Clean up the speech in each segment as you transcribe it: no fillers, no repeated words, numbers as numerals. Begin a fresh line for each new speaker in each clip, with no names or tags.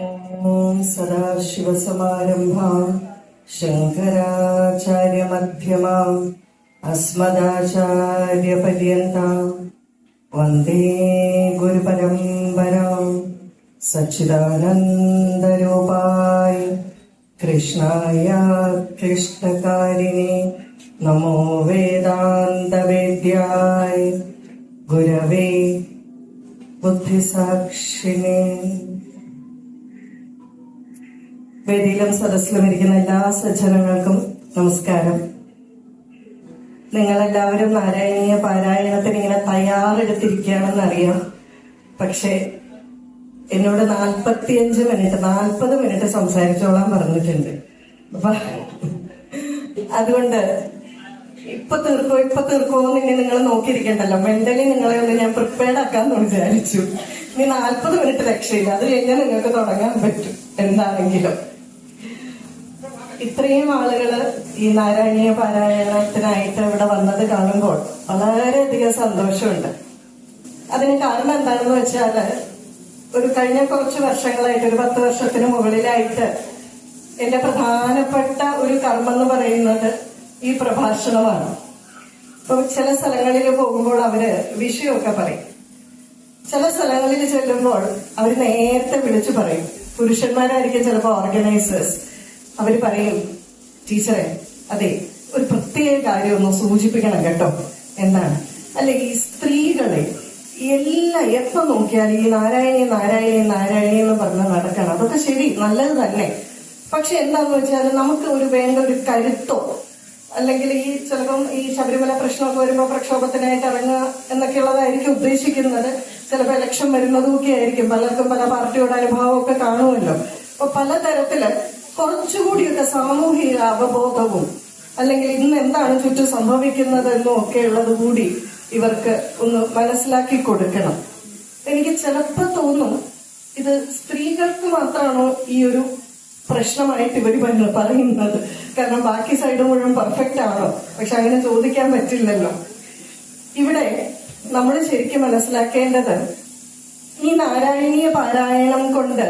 ഓം സദാശിവസമാരംഭാം ശങ്കരാചാര്യമധ്യമാം അസ്മദാചാര്യപര്യന്താം വന്ദേ ഗുരുപരമ്പരാം. സച്ചിദാനന്ദരൂപായ കൃഷ്ണായ കൃഷ്ണകാരിണേ നമോ വേദാന്തവേദ്യായ ഗുരവേ ബുദ്ധിസാക്ഷിണേ. വേദിയിലും സദസ്സിലും ഇരിക്കുന്ന എല്ലാ സജ്ജനങ്ങൾക്കും നമസ്കാരം. നിങ്ങളെല്ലാവരും നാരായണീയ പാരായണത്തിന് ഇങ്ങനെ തയ്യാറെടുത്തിരിക്കുകയാണെന്നറിയാം. പക്ഷെ എന്നോട് 40 മിനിറ്റ് സംസാരിച്ചോളാൻ പറഞ്ഞിട്ടുണ്ട്. അപ്പൊ അതുകൊണ്ട് ഇപ്പൊ തീർക്കോ എന്ന് നിങ്ങൾ നോക്കിയിരിക്കണ്ടല്ലോ. മെന്റലി നിങ്ങളെ ഒന്ന് ഞാൻ പ്രിപ്പയർഡ് ആക്കാന്ന് വിചാരിച്ചു. ഇനി 40 മിനിറ്റ് രക്ഷയില്ല, അത് കഴിഞ്ഞാൽ നിങ്ങൾക്ക് തുടങ്ങാൻ പറ്റും. എന്താണെങ്കിലും ഇത്രയും ആളുകള് ഈ നാരായണീയ പാരായണത്തിനായിട്ട് ഇവിടെ വന്നത് കാണുമ്പോൾ വളരെയധികം സന്തോഷമുണ്ട്. അതിന് കാരണം എന്താണെന്ന് വെച്ചാല് കഴിഞ്ഞ കുറച്ച് വർഷങ്ങളായിട്ട്, ഒരു 10 വർഷത്തിന് മുകളിലായിട്ട് എന്റെ പ്രധാനപ്പെട്ട ഒരു കർമ്മം എന്ന് പറയുന്നത് ഈ പ്രഭാഷണമാണ്. അപ്പൊ ചില സ്ഥലങ്ങളിൽ പോകുമ്പോൾ അവര് വിഷയമൊക്കെ പറയും. ചില സ്ഥലങ്ങളിൽ ചെല്ലുമ്പോൾ അവർ നേരത്തെ വിളിച്ചു പറയും. പുരുഷന്മാരായിരിക്കും ചിലപ്പോൾ ഓർഗനൈസേഴ്സ്. അവര് പറയും, ടീച്ചറെ അതെ ഒരു പ്രത്യേക കാര്യം ഒന്ന് സൂചിപ്പിക്കണം കേട്ടോ. എന്താണ്? അല്ലെ, ഈ സ്ത്രീകളെ എപ്പോ നോക്കിയാൽ ഈ നാരായണി എന്ന് പറഞ്ഞ് നടക്കണം. അതൊക്കെ ശരി, നല്ലത് തന്നെ. പക്ഷെ എന്താന്ന് വെച്ചാൽ നമുക്ക് വേണ്ട ഒരു കരുത്തോ, അല്ലെങ്കിൽ ഈ ചിലപ്പം ഈ ശബരിമല പ്രശ്നമൊക്കെ വരുമ്പോൾ പ്രക്ഷോഭത്തിനായിട്ട് ഇറങ്ങുക എന്നൊക്കെയുള്ളതായിരിക്കും ഉദ്ദേശിക്കുന്നത്. ചിലപ്പോൾ ഇലക്ഷൻ വരുന്നതൊക്കെ ആയിരിക്കും. പലർക്കും പല പാർട്ടിയുടെ അനുഭവമൊക്കെ കാണുമല്ലോ. അപ്പൊ പലതരത്തില് കുറച്ചുകൂടിയൊക്കെ സാമൂഹിക അവബോധവും, അല്ലെങ്കിൽ ഇന്ന് എന്താണ് ചുറ്റും സംഭവിക്കുന്നത് എന്നും ഒക്കെ ഉള്ളത് കൂടി ഇവർക്ക് ഒന്ന് മനസ്സിലാക്കി കൊടുക്കണം. എനിക്ക് ചിലപ്പോ തോന്നും, ഇത് സ്ത്രീകൾക്ക് മാത്രമാണോ ഈ ഒരു പ്രശ്നമായിട്ട് ഇവർ പറയുന്നത്? കാരണം ബാക്കി സൈഡ് മുഴുവൻ പെർഫെക്റ്റ് ആണോ? പക്ഷെ അങ്ങനെ ചോദിക്കാൻ പറ്റില്ലല്ലോ. ഇവിടെ നമ്മൾ ശരിക്കും മനസ്സിലാക്കേണ്ടത് ഈ നാരായണീയ പാരായണം കൊണ്ട്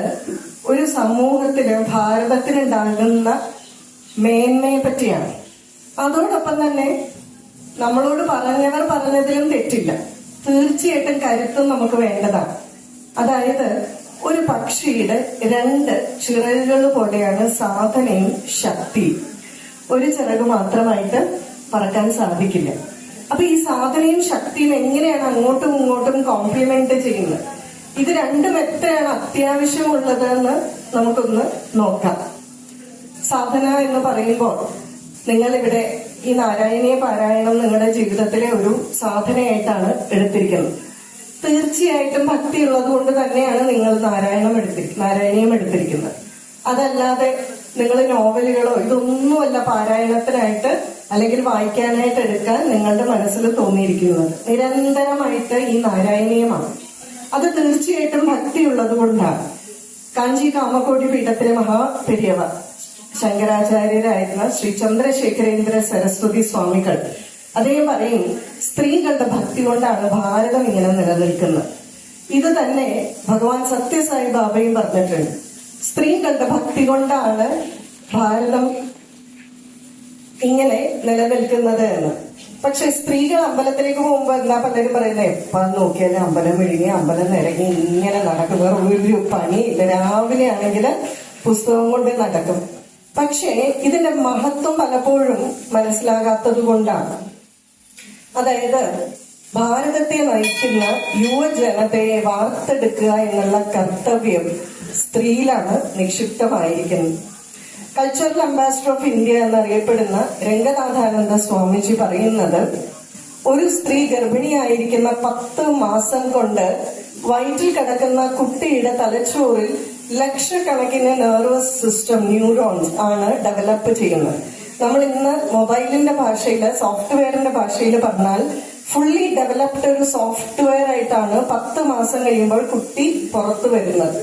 ഒരു സമൂഹത്തിന്, ഭാരതത്തിനുണ്ടാകുന്ന മേന്മയെ പറ്റിയാണ്. അതോടൊപ്പം തന്നെ നമ്മളോട് പറഞ്ഞവർ പറഞ്ഞതിലും തെറ്റില്ല. തീർച്ചയായിട്ടും കരുത്തും നമുക്ക് വേണ്ടതാണ്. അതായത് ഒരു പക്ഷിയുടെ 2 ചിറകുകൾ പോലെയാണ് സാധനയും ശക്തിയും. ഒരു ചിറക് മാത്രമായിട്ട് പറക്കാൻ സാധിക്കില്ല. അപ്പൊ ഈ സാധനയും ശക്തിയും എങ്ങനെയാണ് അങ്ങോട്ടും ഇങ്ങോട്ടും കോംപ്ലിമെന്റ് ചെയ്യുന്നത്? ഇത് രണ്ടും എത്രയാണ് അത്യാവശ്യമുള്ളത് എന്ന് നമുക്കൊന്ന് നോക്കാം. സാധന എന്ന് പറയുമ്പോൾ നിങ്ങൾ ഇവിടെ ഈ നാരായണീയ പാരായണം നിങ്ങളുടെ ജീവിതത്തിലെ ഒരു സാധനയായിട്ടാണ് എടുത്തിരിക്കുന്നത്. തീർച്ചയായിട്ടും ഭക്തിയുള്ളത് കൊണ്ട് തന്നെയാണ് നിങ്ങൾ നാരായണീയം എടുത്തിരിക്കുന്നത്. അതല്ലാതെ നിങ്ങൾ നോവലുകളോ ഇതൊന്നുമല്ല പാരായണത്തിനായിട്ട് അല്ലെങ്കിൽ വായിക്കാനായിട്ട് എടുക്കാൻ നിങ്ങളുടെ മനസ്സിൽ തോന്നിയിരിക്കുന്നത്. നിരന്തരമായിട്ട് ഈ നാരായണീയമാണ്. അത് തീർച്ചയായിട്ടും ഭക്തിയുള്ളത് കൊണ്ടാണ്. കാഞ്ചി കാമക്കോടി പീഠത്തിലെ മഹാപെരിയവ ശങ്കരാചാര്യരായിരുന്ന ശ്രീ ചന്ദ്രശേഖരേന്ദ്ര സരസ്വതി സ്വാമികൾ അദ്ദേഹം പറയും, സ്ത്രീകളുടെ ഭക്തി കൊണ്ടാണ് ഭാരതം ഇങ്ങനെ നിലനിൽക്കുന്നത്. ഇത് തന്നെ ഭഗവാൻ സത്യസായി ബാബയും പറഞ്ഞിട്ടുണ്ട്. സ്ത്രീകളുടെ ഭക്തി കൊണ്ടാണ് ഭാരതം ഇങ്ങനെ നിലനിൽക്കുന്നത് എന്ന്. പക്ഷെ സ്ത്രീകൾ അമ്പലത്തിലേക്ക് പോകുമ്പോ എന്താ പലരും പറയുന്നത്? എപ്പാ നോക്കിയാലും അമ്പലം വിഴുങ്ങി, അമ്പലം നിരങ്ങി ഇങ്ങനെ നടക്കും. വേറെ ഒരു പണിയില്ല. രാവിലെ ആണെങ്കിൽ പുസ്തകം കൊണ്ട് നടക്കും. പക്ഷേ ഇതിന്റെ മഹത്വം പലപ്പോഴും മനസ്സിലാകാത്തത് കൊണ്ടാണ്. അതായത് ഭാരതത്തെ നയിക്കുന്ന യുവജനതയെ വാർത്തെടുക്കുക എന്നുള്ള കർത്തവ്യം സ്ത്രീയിലാണ് നിക്ഷിപ്തമായിരിക്കുന്നത്. കൾച്ചറൽ അംബാസിഡർ ഓഫ് ഇന്ത്യ എന്നറിയപ്പെടുന്ന രംഗനാഥാനന്ദ സ്വാമിജി പറയുന്നത്, ഒരു സ്ത്രീ ഗർഭിണിയായിരിക്കുന്ന 10 മാസം കൊണ്ട് വയറ്റിൽ കിടക്കുന്ന കുട്ടിയുടെ തലച്ചോറിൽ ലക്ഷക്കണക്കിന് നെർവസ് സിസ്റ്റം, ന്യൂറോൺസ് ആണ് ഡെവലപ്പ് ചെയ്യുന്നത്. നമ്മൾ ഇന്ന് മൊബൈലിന്റെ ഭാഷയിൽ, സോഫ്റ്റ്വെയറിന്റെ ഭാഷയിൽ പറഞ്ഞാൽ ഫുള്ളി ഡെവലപ്ഡ് ഒരു സോഫ്റ്റ്വെയർ ആയിട്ടാണ് 10 മാസം കഴിയുമ്പോൾ കുട്ടി പുറത്തു വരുന്നത്.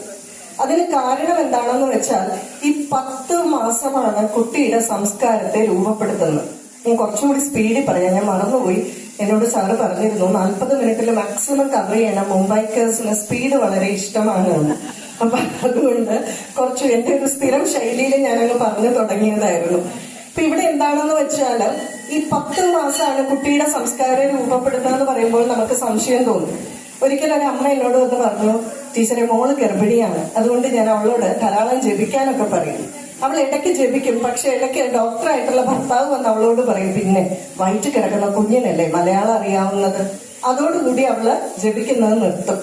അതിന് കാരണം എന്താണെന്ന് വെച്ചാൽ ഈ 10 മാസമാണ് കുട്ടിയുടെ സംസ്കാരത്തെ രൂപപ്പെടുത്തുന്നത്. ഞാൻ കുറച്ചുകൂടി സ്പീഡിൽ പറയാം, ഞാൻ മറന്നുപോയി. എന്നോട് സാറ് പറഞ്ഞിരുന്നു 40 മിനിറ്റിൽ മാക്സിമം കവർ ചെയ്യണം, മുംബൈക്കേഴ്സിന് സ്പീഡ് വളരെ ഇഷ്ടമാണ്. അപ്പൊ അതുകൊണ്ട് കുറച്ച് എന്റെ ഒരു സ്ഥിരം ശൈലിയിൽ ഞാനങ്ങ് പറഞ്ഞു തുടങ്ങിയതായിരുന്നു. ഇപ്പൊ ഇവിടെ എന്താണെന്ന് വെച്ചാല് ഈ 10 മാസമാണ് കുട്ടിയുടെ സംസ്കാരം രൂപപ്പെടുന്നതെന്ന് പറയുമ്പോൾ നമുക്ക് സംശയം തോന്നും. ഒരിക്കലും ഒരു അമ്മ എന്നോട് വന്ന് പറഞ്ഞു, ടീച്ചറെ മോള് ഗർഭിണിയാണ്, അതുകൊണ്ട് ഞാൻ അവളോട് ധാരാളം ജപിക്കാനൊക്കെ പറയും. അവൾ ഇടയ്ക്ക് ജപിക്കും, പക്ഷെ ഇടയ്ക്ക് ഡോക്ടറായിട്ടുള്ള ഭർത്താവ് വന്ന് അവളോട് പറയും, പിന്നെ വയറ്റ് കിടക്കുന്ന കുഞ്ഞിനല്ലേ മലയാളം അറിയാവുന്നത്, അതോടുകൂടി അവള് ജപിക്കുന്നത് നിർത്തും.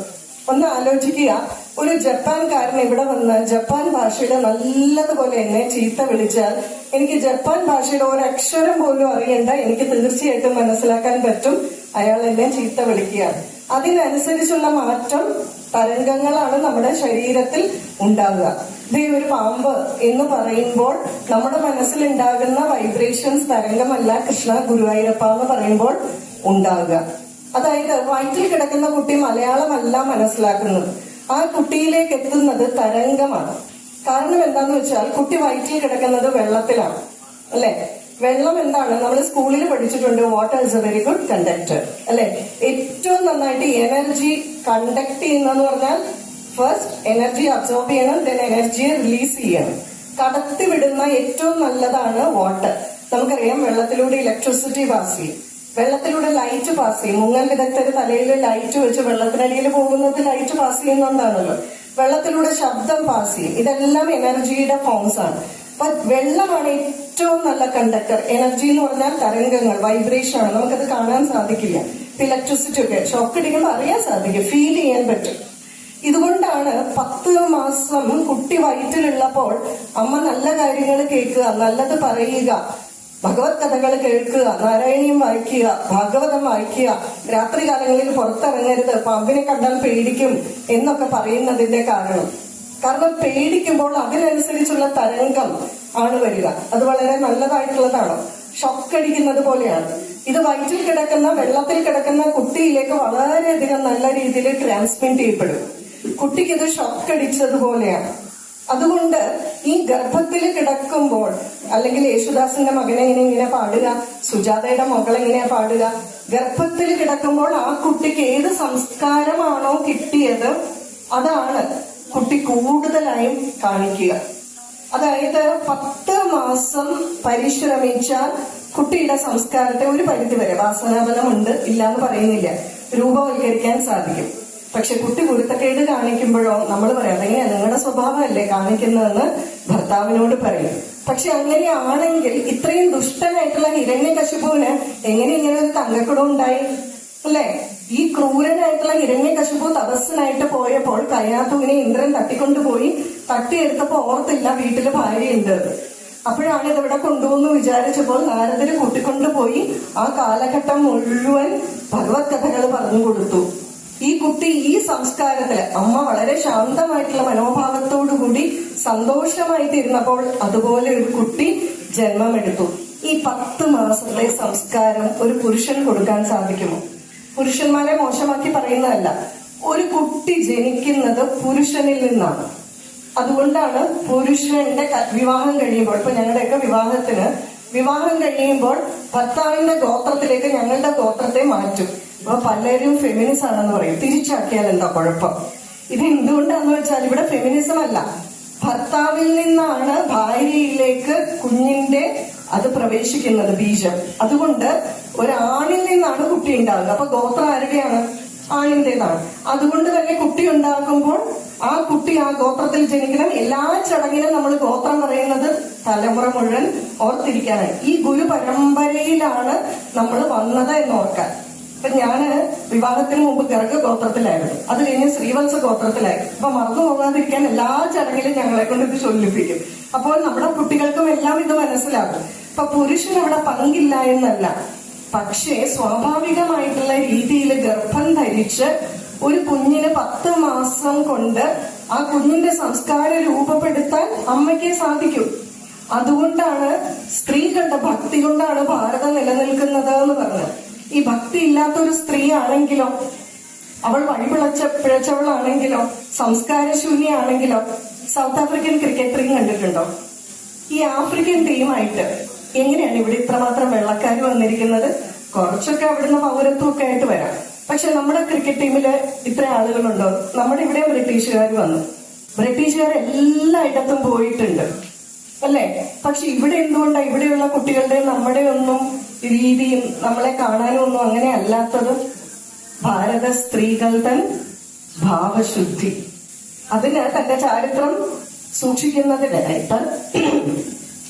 ഒന്ന് ആലോചിക്കുക, ഒരു ജപ്പാൻകാരൻ ഇവിടെ വന്ന് ജപ്പാൻ ഭാഷയുടെ നല്ലതുപോലെ എന്നെ ചീത്ത വിളിച്ചാൽ എനിക്ക് ജപ്പാൻ ഭാഷയുടെ ഒരക്ഷരം പോലും അറിയണ്ട, എനിക്ക് തീർച്ചയായിട്ടും മനസ്സിലാക്കാൻ പറ്റും അയാൾ എന്നെ ചീത്ത വിളിക്കുകയാണ്. അതിനനുസരിച്ചുള്ള മാറ്റം തരംഗങ്ങളാണ് നമ്മുടെ ശരീരത്തിൽ ഉണ്ടാകുക. ഇതേ ഒരു പാമ്പ് എന്ന് പറയുമ്പോൾ നമ്മുടെ മനസ്സിലുണ്ടാകുന്ന വൈബ്രേഷൻസ് തരംഗമല്ല കൃഷ്ണ ഗുരുവായൂരപ്പ എന്ന് പറയുമ്പോൾ ഉണ്ടാകുക. അതായത് വയറ്റിൽ കിടക്കുന്ന കുട്ടി മലയാളമല്ല മനസ്സിലാക്കുന്നത്, ആ കുട്ടിയിലേക്ക് എത്തുന്നത് തരംഗമാണ്. കാരണം എന്താന്ന് വെച്ചാൽ കുട്ടി വയറ്റിൽ കിടക്കുന്നത് വെള്ളത്തിലാണ്, അല്ലെ? വെള്ളം എന്താണ്, നമ്മൾ സ്കൂളിൽ പഠിച്ചിട്ടുണ്ട്, water is A very good conductor, അല്ലെ? ഏറ്റവും നന്നായിട്ട് എനർജി കണ്ടക്ട് ചെയ്യുന്നതെന്ന് പറഞ്ഞാൽ ഫസ്റ്റ് എനർജി അബ്സോർബ് ചെയ്യണം, ദെൻ എനർജിയെ റിലീസ് ചെയ്യണം. കടത്തിവിടുന്ന ഏറ്റവും നല്ലതാണ് വാട്ടർ. നമുക്കറിയാം വെള്ളത്തിലൂടെ ഇലക്ട്രിസിറ്റി പാസ് ചെയ്യും, വെള്ളത്തിലൂടെ ലൈറ്റ് പാസ് ചെയ്യും. മുങ്ങൽ വിദഗ്ധര് തലയിൽ ലൈറ്റ് വെച്ച് വെള്ളത്തിനടിയിൽ പോകുന്നത് ലൈറ്റ് പാസ് ചെയ്യുന്നോണ്ടാണല്ലോ. വെള്ളത്തിലൂടെ ശബ്ദം പാസ് ചെയ്യും. ഇതെല്ലാം എനർജിയുടെ ഫോംസ് ആണ്. അപ്പൊ വെള്ളമാണ് ഏറ്റവും നല്ല കണ്ടക്ടർ. എനർജി എന്ന് പറഞ്ഞാൽ തരംഗങ്ങൾ, വൈബ്രേഷൻ ആണ്. നമുക്കത് കാണാൻ സാധിക്കില്ല. ഇലക്ട്രിസിറ്റി ഒക്കെ ഷോക്ക് അടിക്കുമ്പോൾ അറിയാൻ സാധിക്കും, ഫീൽ ചെയ്യാൻ പറ്റും. ഇതുകൊണ്ടാണ് 10 മാസം കുട്ടി വയറ്റിലുള്ളപ്പോൾ അമ്മ നല്ല കാര്യങ്ങൾ കേൾക്കുക, നല്ലത് പറയുക, ഭഗവത് കഥകൾ കേൾക്കുക, നാരായണീയം വായിക്കുക, ഭാഗവതം വായിക്കുക, രാത്രി കാലങ്ങളിൽ പുറത്തിറങ്ങരുത്, പാമ്പിനെ കണ്ടാൽ പേടിക്കും എന്നൊക്കെ പറയുന്നതിന്റെ കാരണം പേടിക്കുമ്പോൾ അതിനനുസരിച്ചുള്ള തരംഗം ആണ് വരിക. അത് വളരെ നല്ലതായിട്ടുള്ളതാണ്. ഷോക്കടിക്കുന്നത് പോലെയാണ്. ഇത് വയറ്റിൽ കിടക്കുന്ന വെള്ളത്തിൽ കിടക്കുന്ന കുട്ടിയിലേക്ക് വളരെയധികം നല്ല രീതിയിൽ ട്രാൻസ്മിറ്റ് ചെയ്യപ്പെടും. കുട്ടിക്ക് ഇത് ഷോക്കടിച്ചതുപോലെയാണ്. അതുകൊണ്ട് ഈ ഗർഭത്തിൽ കിടക്കുമ്പോൾ, അല്ലെങ്കിൽ യേശുദാസിന്റെ മകനെ ഇങ്ങനെ പാടുക, സുജാതയുടെ മകളെങ്ങനെയാ പാടുക, ഗർഭത്തിൽ കിടക്കുമ്പോൾ ആ കുട്ടിക്ക് ഏത് സംസ്കാരമാണോ കിട്ടിയത് അതാണ് കുട്ടി കൂടുതലായും കാണിക്കുക. അതായത് 10 മാസം പരിശ്രമിച്ചാൽ കുട്ടിയുടെ സംസ്കാരത്തെ ഒരു പരിധിവരെ, വാസനാബലമുണ്ട് ഇല്ലാന്ന് പറയുന്നില്ല, രൂപവൽക്കരിക്കാൻ സാധിക്കും. പക്ഷെ കുട്ടി കുരുത്തക്കേട് കാണിക്കുമ്പോഴോ നമ്മൾ പറയാം, അതെങ്ങനെയാ നിങ്ങളുടെ സ്വഭാവമല്ലേ കാണിക്കുന്നതെന്ന് ഭർത്താവിനോട് പറയും. പക്ഷെ അങ്ങനെയാണെങ്കിൽ ഇത്രയും ദുഷ്ടനായിട്ടുള്ള ഹിരണ്യകശിപുവിന് എങ്ങനെ ഇങ്ങനെ ഒരു തങ്കക്കുടം ഉണ്ടായി, അല്ലെ? ഈ ക്രൂരനായിട്ടുള്ള ഹിരണ്യകശിപു തപസ്സിനായിട്ട് പോയപ്പോൾ കയ്യാത്തുവിനെ ഇന്ദ്രൻ തട്ടിക്കൊണ്ടുപോയി. തട്ടിയെടുത്തപ്പോ ഓർത്തില്ല വീട്ടില് ഭാര്യയുണ്ട്. അപ്പോഴാണ് ഇതിവിടെ കൊണ്ടുപോകുന്നു വിചാരിച്ചപ്പോൾ നാരദര് കൂട്ടിക്കൊണ്ടുപോയി ആ കാലഘട്ടം മുഴുവൻ ഭഗവത് കഥകൾ പറഞ്ഞു കൊടുത്തു. ഈ കുട്ടി ഈ സംസ്കാരത്തില് അമ്മ വളരെ ശാന്തമായിട്ടുള്ള മനോഭാവത്തോടുകൂടി സന്തോഷമായിട്ടിരുന്നപ്പോൾ അതുപോലെ ഒരു കുട്ടി ജന്മമെടുത്തു. ഈ 10 മാസത്തെ സംസ്കാരം ഒരു പുരുഷൻ കൊടുക്കാൻ സാധിക്കുമോ? പുരുഷന്മാരെ മോശമാക്കി പറയുന്നതല്ല, ഒരു കുട്ടി ജനിക്കുന്നത് പുരുഷനിൽ നിന്നാണ്. അതുകൊണ്ടാണ് പുരുഷന്റെ വിവാഹം കഴിയുമ്പോൾ, ഇപ്പൊ ഞങ്ങളുടെയൊക്കെ വിവാഹം കഴിയുമ്പോൾ ഭർത്താവിന്റെ ഗോത്രത്തിലേക്ക് ഞങ്ങളുടെ ഗോത്രത്തെ മാറ്റും. അപ്പൊ പലരും ഫെമിനിസം ആണെന്ന് പറയും. തിരിച്ചാക്കിയാൽ എന്താ കുഴപ്പം? ഇത് എന്തുകൊണ്ടാന്ന് വെച്ചാൽ ഇവിടെ ഫെമിനിസം അല്ല, ഭർത്താവിൽ നിന്നാണ് ഭാര്യയിലേക്ക് കുഞ്ഞിന്റെ അത് പ്രവേശിക്കുന്നത്, ബീജം. അതുകൊണ്ട് ഒരാണിൽ നിന്നാണ് കുട്ടി ഉണ്ടാകുക. അപ്പൊ ഗോത്രം ആരുടെയാണ്? ആണിന്റേതാണ്. അതുകൊണ്ട് തന്നെ കുട്ടി ഉണ്ടാകുമ്പോൾ ആ കുട്ടി ആ ഗോത്രത്തിൽ ജനിക്കണം. എല്ലാ ചടങ്ങിലും നമ്മൾ ഗോത്രം പറയുന്നത് തലമുറ മുഴുവൻ ഓർത്തിരിക്കാനാണ്. ഈ ഗുരു പരമ്പരയിലാണ് നമ്മൾ വന്നത് എന്ന് ഓർക്കാൻ. ഇപ്പൊ ഞാന് വിവാഹത്തിന് മുമ്പ് ഗർഗ ഗോത്രത്തിലായിരുന്നു, അത് കഴിഞ്ഞ് ശ്രീവത്സ ഗോത്രത്തിലായി. അപ്പൊ മറന്നു പോകാതിരിക്കാൻ എല്ലാ ചടങ്ങിലും ഞങ്ങളെ കൊണ്ട് ഇത് ചൊല്ലിപ്പിക്കും. അപ്പോൾ നമ്മുടെ കുട്ടികൾക്കും എല്ലാം ഇത് മനസ്സിലാകും. ഇപ്പൊ പുരുഷൻ അവിടെ പങ്കില്ല എന്നല്ല, പക്ഷേ സ്വാഭാവികമായിട്ടുള്ള രീതിയിൽ ഗർഭം ധരിച്ച് ഒരു കുഞ്ഞിന് 10 മാസം കൊണ്ട് ആ കുഞ്ഞിന്റെ സംസ്കാരം രൂപപ്പെടുത്താൻ അമ്മയ്ക്ക് സാധിക്കും. അതുകൊണ്ടാണ് സ്ത്രീകളുടെ ഭക്തി കൊണ്ടാണ് ഭാരതം നിലനിൽക്കുന്നത് എന്ന് പറഞ്ഞത്. ഈ ഭക്തി ഇല്ലാത്തൊരു സ്ത്രീ ആണെങ്കിലോ, അവൾ പിഴച്ചവളാണെങ്കിലോ, സംസ്കാരശൂന്യാണെങ്കിലോ, സൗത്ത് ആഫ്രിക്കൻ ക്രിക്കറ്റ് ടീം കണ്ടിട്ടുണ്ടോ? ഈ ആഫ്രിക്കൻ ടീമായിട്ട് എങ്ങനെയാണ് ഇവിടെ ഇത്രമാത്രം വെള്ളക്കാർ വന്നിരിക്കുന്നത്? കുറച്ചൊക്കെ അവിടുന്ന് പൗരത്വമൊക്കെ ആയിട്ട് വരാം. പക്ഷെ നമ്മുടെ ക്രിക്കറ്റ് ടീമില് ഇത്ര ആളുകളുണ്ടോ? നമ്മുടെ ഇവിടെ ബ്രിട്ടീഷുകാർ വന്നു, ബ്രിട്ടീഷുകാർ എല്ലായിടത്തും പോയിട്ടുണ്ട് അല്ലേ? പക്ഷെ ഇവിടെ എന്തുകൊണ്ടാണ് ഇവിടെയുള്ള കുട്ടികളുടെ നമ്മുടെ ഒന്നും രീതിയും നമ്മളെ കാണാനും ഒന്നും അങ്ങനെ അല്ലാത്തത്? ഭാരത സ്ത്രീകൾ തൻ ഭാവശുദ്ധി, അതിന് തന്റെ ചാരിത്രം സൂക്ഷിക്കുന്നതിനായിട്ട്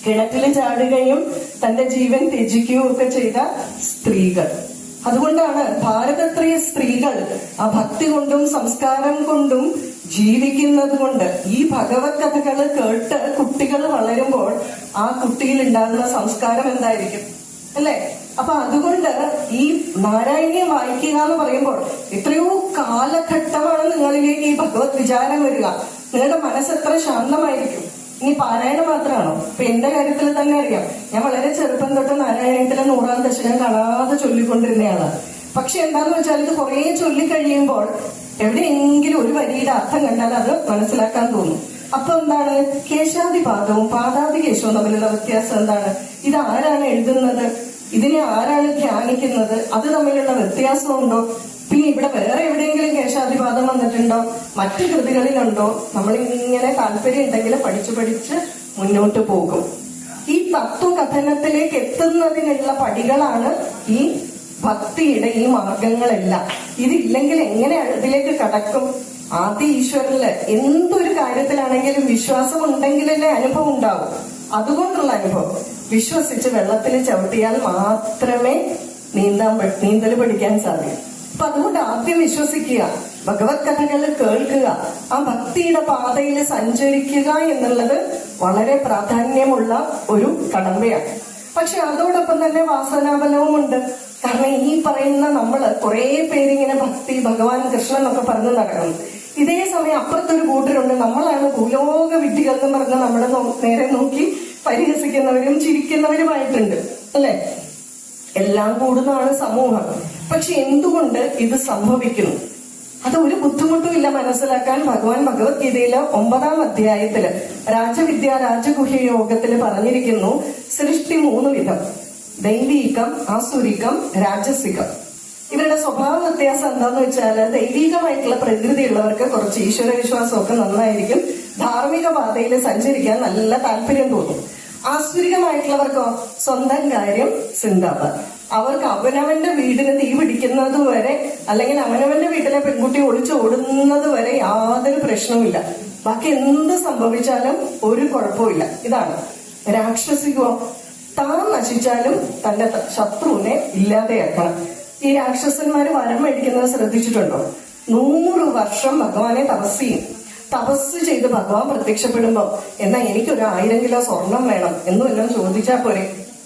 കിണറ്റിൽ ചാടുകയും തന്റെ ജീവൻ ത്യജിക്കുകയും ഒക്കെ ചെയ്ത സ്ത്രീകൾ. അതുകൊണ്ടാണ് ഭാരതത്തിലെ സ്ത്രീകൾ ആ ഭക്തി കൊണ്ടും സംസ്കാരം കൊണ്ടും ജീവിക്കുന്നത് കൊണ്ട് ഈ ഭഗവത് കഥകൾ കേട്ട് കുട്ടികൾ വളരുമ്പോൾ ആ കുട്ടിയിൽ ഉണ്ടാകുന്ന സംസ്കാരം എന്തായിരിക്കും അല്ലെ? അപ്പൊ അതുകൊണ്ട് ഈ നാരായണീയം വായിക്കുക എന്ന് പറയുമ്പോൾ എത്രയോ കാലഘട്ടമാണ് നിങ്ങളിലേക്ക് ഈ ഭഗവത് വിചാരം വരിക. നിങ്ങളുടെ മനസ്സ് എത്ര ശാന്തമായിരിക്കും. ഇനി പാരായണം മാത്രമാണോ? ഇപ്പൊ എന്റെ കാര്യത്തിൽ തന്നെ അറിയാം, ഞാൻ വളരെ ചെറുപ്പം തൊട്ട് നാരായണീയത്തിലെ 100-ാം ദശകം കാണാതെ ചൊല്ലിക്കൊണ്ടിരുന്നയാളാണ്. പക്ഷെ എന്താന്ന് വെച്ചാൽ ഇത് കുറെ ചൊല്ലിക്കഴിയുമ്പോൾ എവിടെയെങ്കിലും ഒരു വരിയുടെ അർത്ഥം കണ്ടാൽ അത് മനസ്സിലാക്കാൻ തോന്നും. അപ്പൊ എന്താണ് കേശാദിപാദവും പാദാദി കേശവും തമ്മിലുള്ള വ്യത്യാസം എന്താണ്? ഇത് ആരാണ് എഴുതുന്നത്, ഇതിനെ ആരാണ് ധ്യാനിക്കുന്നത്, അത് തമ്മിലുള്ള വ്യത്യാസമുണ്ടോ? പിന്നെ ഇവിടെ വേറെ എവിടെയെങ്കിലും കേശാദിപാദം വന്നിട്ടുണ്ടോ, മറ്റു കൃതികളിലുണ്ടോ? നമ്മളിങ്ങനെ താല്പര്യം ഉണ്ടെങ്കിൽ പഠിച്ച് മുന്നോട്ട് പോകും. ഈ തത്വകഥനത്തിലേക്ക് എത്തുന്നതിനുള്ള പടികളാണ് ഈ ഭക്തിയുടെ ഈ മാർഗങ്ങളെല്ലാം. ഇതില്ലെങ്കിൽ എങ്ങനെ ഇതിലേക്ക് കടക്കും? ആദ്യ ഈശ്വരനില് എന്തൊരു കാര്യത്തിലാണെങ്കിലും വിശ്വാസം ഉണ്ടെങ്കിലല്ലേ അനുഭവം ഉണ്ടാവും. അതുകൊണ്ടുള്ള അനുഭവം. വിശ്വസിച്ച് വെള്ളത്തിൽ ചവിട്ടിയാൽ മാത്രമേ നീന്തൽ പഠിക്കാൻ സാധിക്കൂ. അപ്പൊ അതുകൊണ്ട് ആദ്യം വിശ്വസിക്കുക, ഭഗവത് കഥകൾ കേൾക്കുക, ആ ഭക്തിയുടെ പാതയിൽ സഞ്ചരിക്കുക എന്നുള്ളത് വളരെ പ്രാധാന്യമുള്ള ഒരു കടമ്പയാണ്. പക്ഷെ അതോടൊപ്പം തന്നെ വാസനാബലവുമുണ്ട്. കാരണം ഈ പറയുന്ന നമ്മള് കുറെ പേരിങ്ങനെ ഭക്തി, ഭഗവാൻ, കൃഷ്ണൻ എന്നൊക്കെ പറഞ്ഞ് നടക്കണം. ഇതേ സമയം അപ്പുറത്തൊരു കൂട്ടരുണ്ട്, നമ്മളാണ് ഭൂലോക വിഡ്ഢികൾ എന്ന് പറഞ്ഞ് നമ്മളെ നേരെ നോക്കി പരിഹസിക്കുന്നവരും ചിരിക്കുന്നവരുമായിട്ടുണ്ട് അല്ലെ? എല്ലാം കൂടുന്നതാണ് സമൂഹം. പക്ഷെ എന്തുകൊണ്ട് ഇത് സംഭവിക്കുന്നു? അത് ഒരു ബുദ്ധിമുട്ടുമില്ല മനസ്സിലാക്കാൻ. ഭഗവാൻ ഭഗവത്ഗീതയില് 9-ാം അധ്യായത്തില് രാജവിദ്യ രാജഗുഹ്യ യോഗത്തില് പറഞ്ഞിരിക്കുന്നു, സൃഷ്ടി 3 വിധം: ദൈവീകം, ആസുരികം, രാജസികം. ഇവരുടെ സ്വഭാവ വ്യത്യാസം എന്താന്ന് വെച്ചാൽ ദൈവികമായിട്ടുള്ള പ്രകൃതിയുള്ളവർക്ക് കുറച്ച് ഈശ്വര വിശ്വാസമൊക്കെ നന്നായിരിക്കും, ധാർമ്മിക പാതയിൽ സഞ്ചരിക്കാൻ നല്ല താല്പര്യം തോന്നും. ആസുരികമായിട്ടുള്ളവർക്കോ സ്വന്തം കാര്യം സിന്ദാബാദ്. അവർക്ക് അവനവന്റെ വീടിന് തീ പിടിക്കുന്നത് വരെ, അല്ലെങ്കിൽ അവനവന്റെ വീട്ടിലെ പെൺകുട്ടി ഒളിച്ചോടുന്നത് വരെ യാതൊരു പ്രശ്നവുമില്ല. ബാക്കി എന്ത് സംഭവിച്ചാലും ഒരു കുഴപ്പമില്ല. ഇതാണ് രാക്ഷസികോ. താൻ നശിച്ചാലും തന്റെ ശത്രുവിനെ ഇല്ലാതെയാക്കണം. ഈ രാക്ഷസന്മാര് വരം മേടിക്കുന്നത് ശ്രദ്ധിച്ചിട്ടുണ്ടോ? 100 വർഷം ഭഗവാനെ തപസ് ചെയ്ത് ഭഗവാൻ പ്രത്യക്ഷപ്പെടുമ്പോ എന്നാ എനിക്കൊരു 1000 കിലോ സ്വർണം വേണം എന്നെല്ലാം ചോദിച്ചാ പോരെ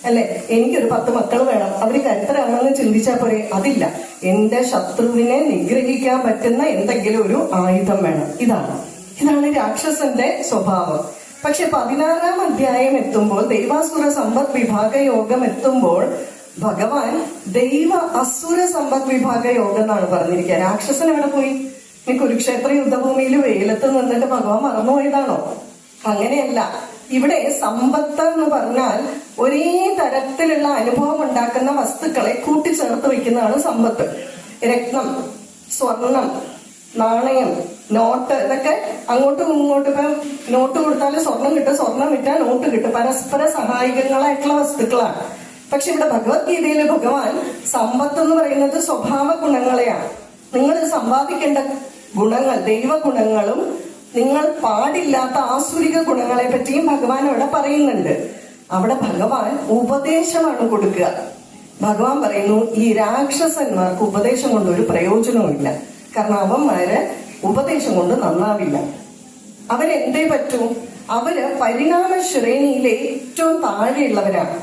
അല്ലെ? എനിക്കൊരു 10 മക്കൾ വേണം, അവര് കരുത്തരാണെന്ന് ചിന്തിച്ചാ പോരെ? അതില്ല, എന്റെ ശത്രുവിനെ നിഗ്രഹിക്കാൻ പറ്റുന്ന എന്തെങ്കിലും ഒരു ആയുധം വേണം. ഇതാണ് രാക്ഷസന്റെ സ്വഭാവം. പക്ഷെ 16-ാം അധ്യായം എത്തുമ്പോൾ, ദൈവാസുര സമ്പദ് വിഭാഗ യോഗം എത്തുമ്പോൾ ഭഗവാൻ ദൈവ അസുര സമ്പദ് വിഭാഗ യോഗം എന്നാണ് പറഞ്ഞിരിക്കുക. രാക്ഷസൻ എവിടെ പോയി? ഈ കുരുക്ഷേത്ര യുദ്ധഭൂമിയിൽ വെയിലത്ത് നിന്നിട്ട് ഭഗവാൻ മറന്നുപോയതാണോ? അങ്ങനെയല്ല. ഇവിടെ സമ്പത്ത് എന്ന് പറഞ്ഞാൽ ഒരേ തരത്തിലുള്ള അനുഭവം ഉണ്ടാക്കുന്ന വസ്തുക്കളെ കൂട്ടിച്ചേർത്ത് വെക്കുന്നതാണ് സമ്പത്ത്. രത്നം, സ്വർണം, നാണയം, നോട്ട്, ഇതൊക്കെ അങ്ങോട്ടും ഇങ്ങോട്ടും. ഇപ്പം നോട്ട് കൊടുത്താൽ സ്വർണം കിട്ടും, സ്വർണം വിറ്റാൽ നോട്ട് കിട്ടും. പരസ്പര സഹായികളായിട്ടുള്ള വസ്തുക്കളാണ്. പക്ഷെ ഇവിടെ ഭഗവത്ഗീതയിലെ ഭഗവാൻ സമ്പത്ത് എന്ന് പറയുന്നത് സ്വഭാവ ഗുണങ്ങളെയാണ്. നിങ്ങൾ സമ്പാദിക്കേണ്ട ഗുണങ്ങൾ, ദൈവഗുണങ്ങളും നിങ്ങൾ പാടില്ലാത്ത ആസുരിക ഗുണങ്ങളെ പറ്റിയും ഭഗവാൻ അവിടെ പറയുന്നുണ്ട്. അവിടെ ഭഗവാൻ ഉപദേശമാണ് കൊടുക്കുക. ഭഗവാൻ പറയുന്നു, ഈ രാക്ഷസന്മാർക്ക് ഉപദേശം കൊണ്ട് ഒരു പ്രയോജനവുമില്ല. കാരണം അവന്മാര് ഉപദേശം കൊണ്ട് നന്നാവില്ല. അവരെന്തേ പറ്റൂ? അവര് പരിണാമ ശ്രേണിയിലെ ഏറ്റവും താഴെയുള്ളവരാണ്.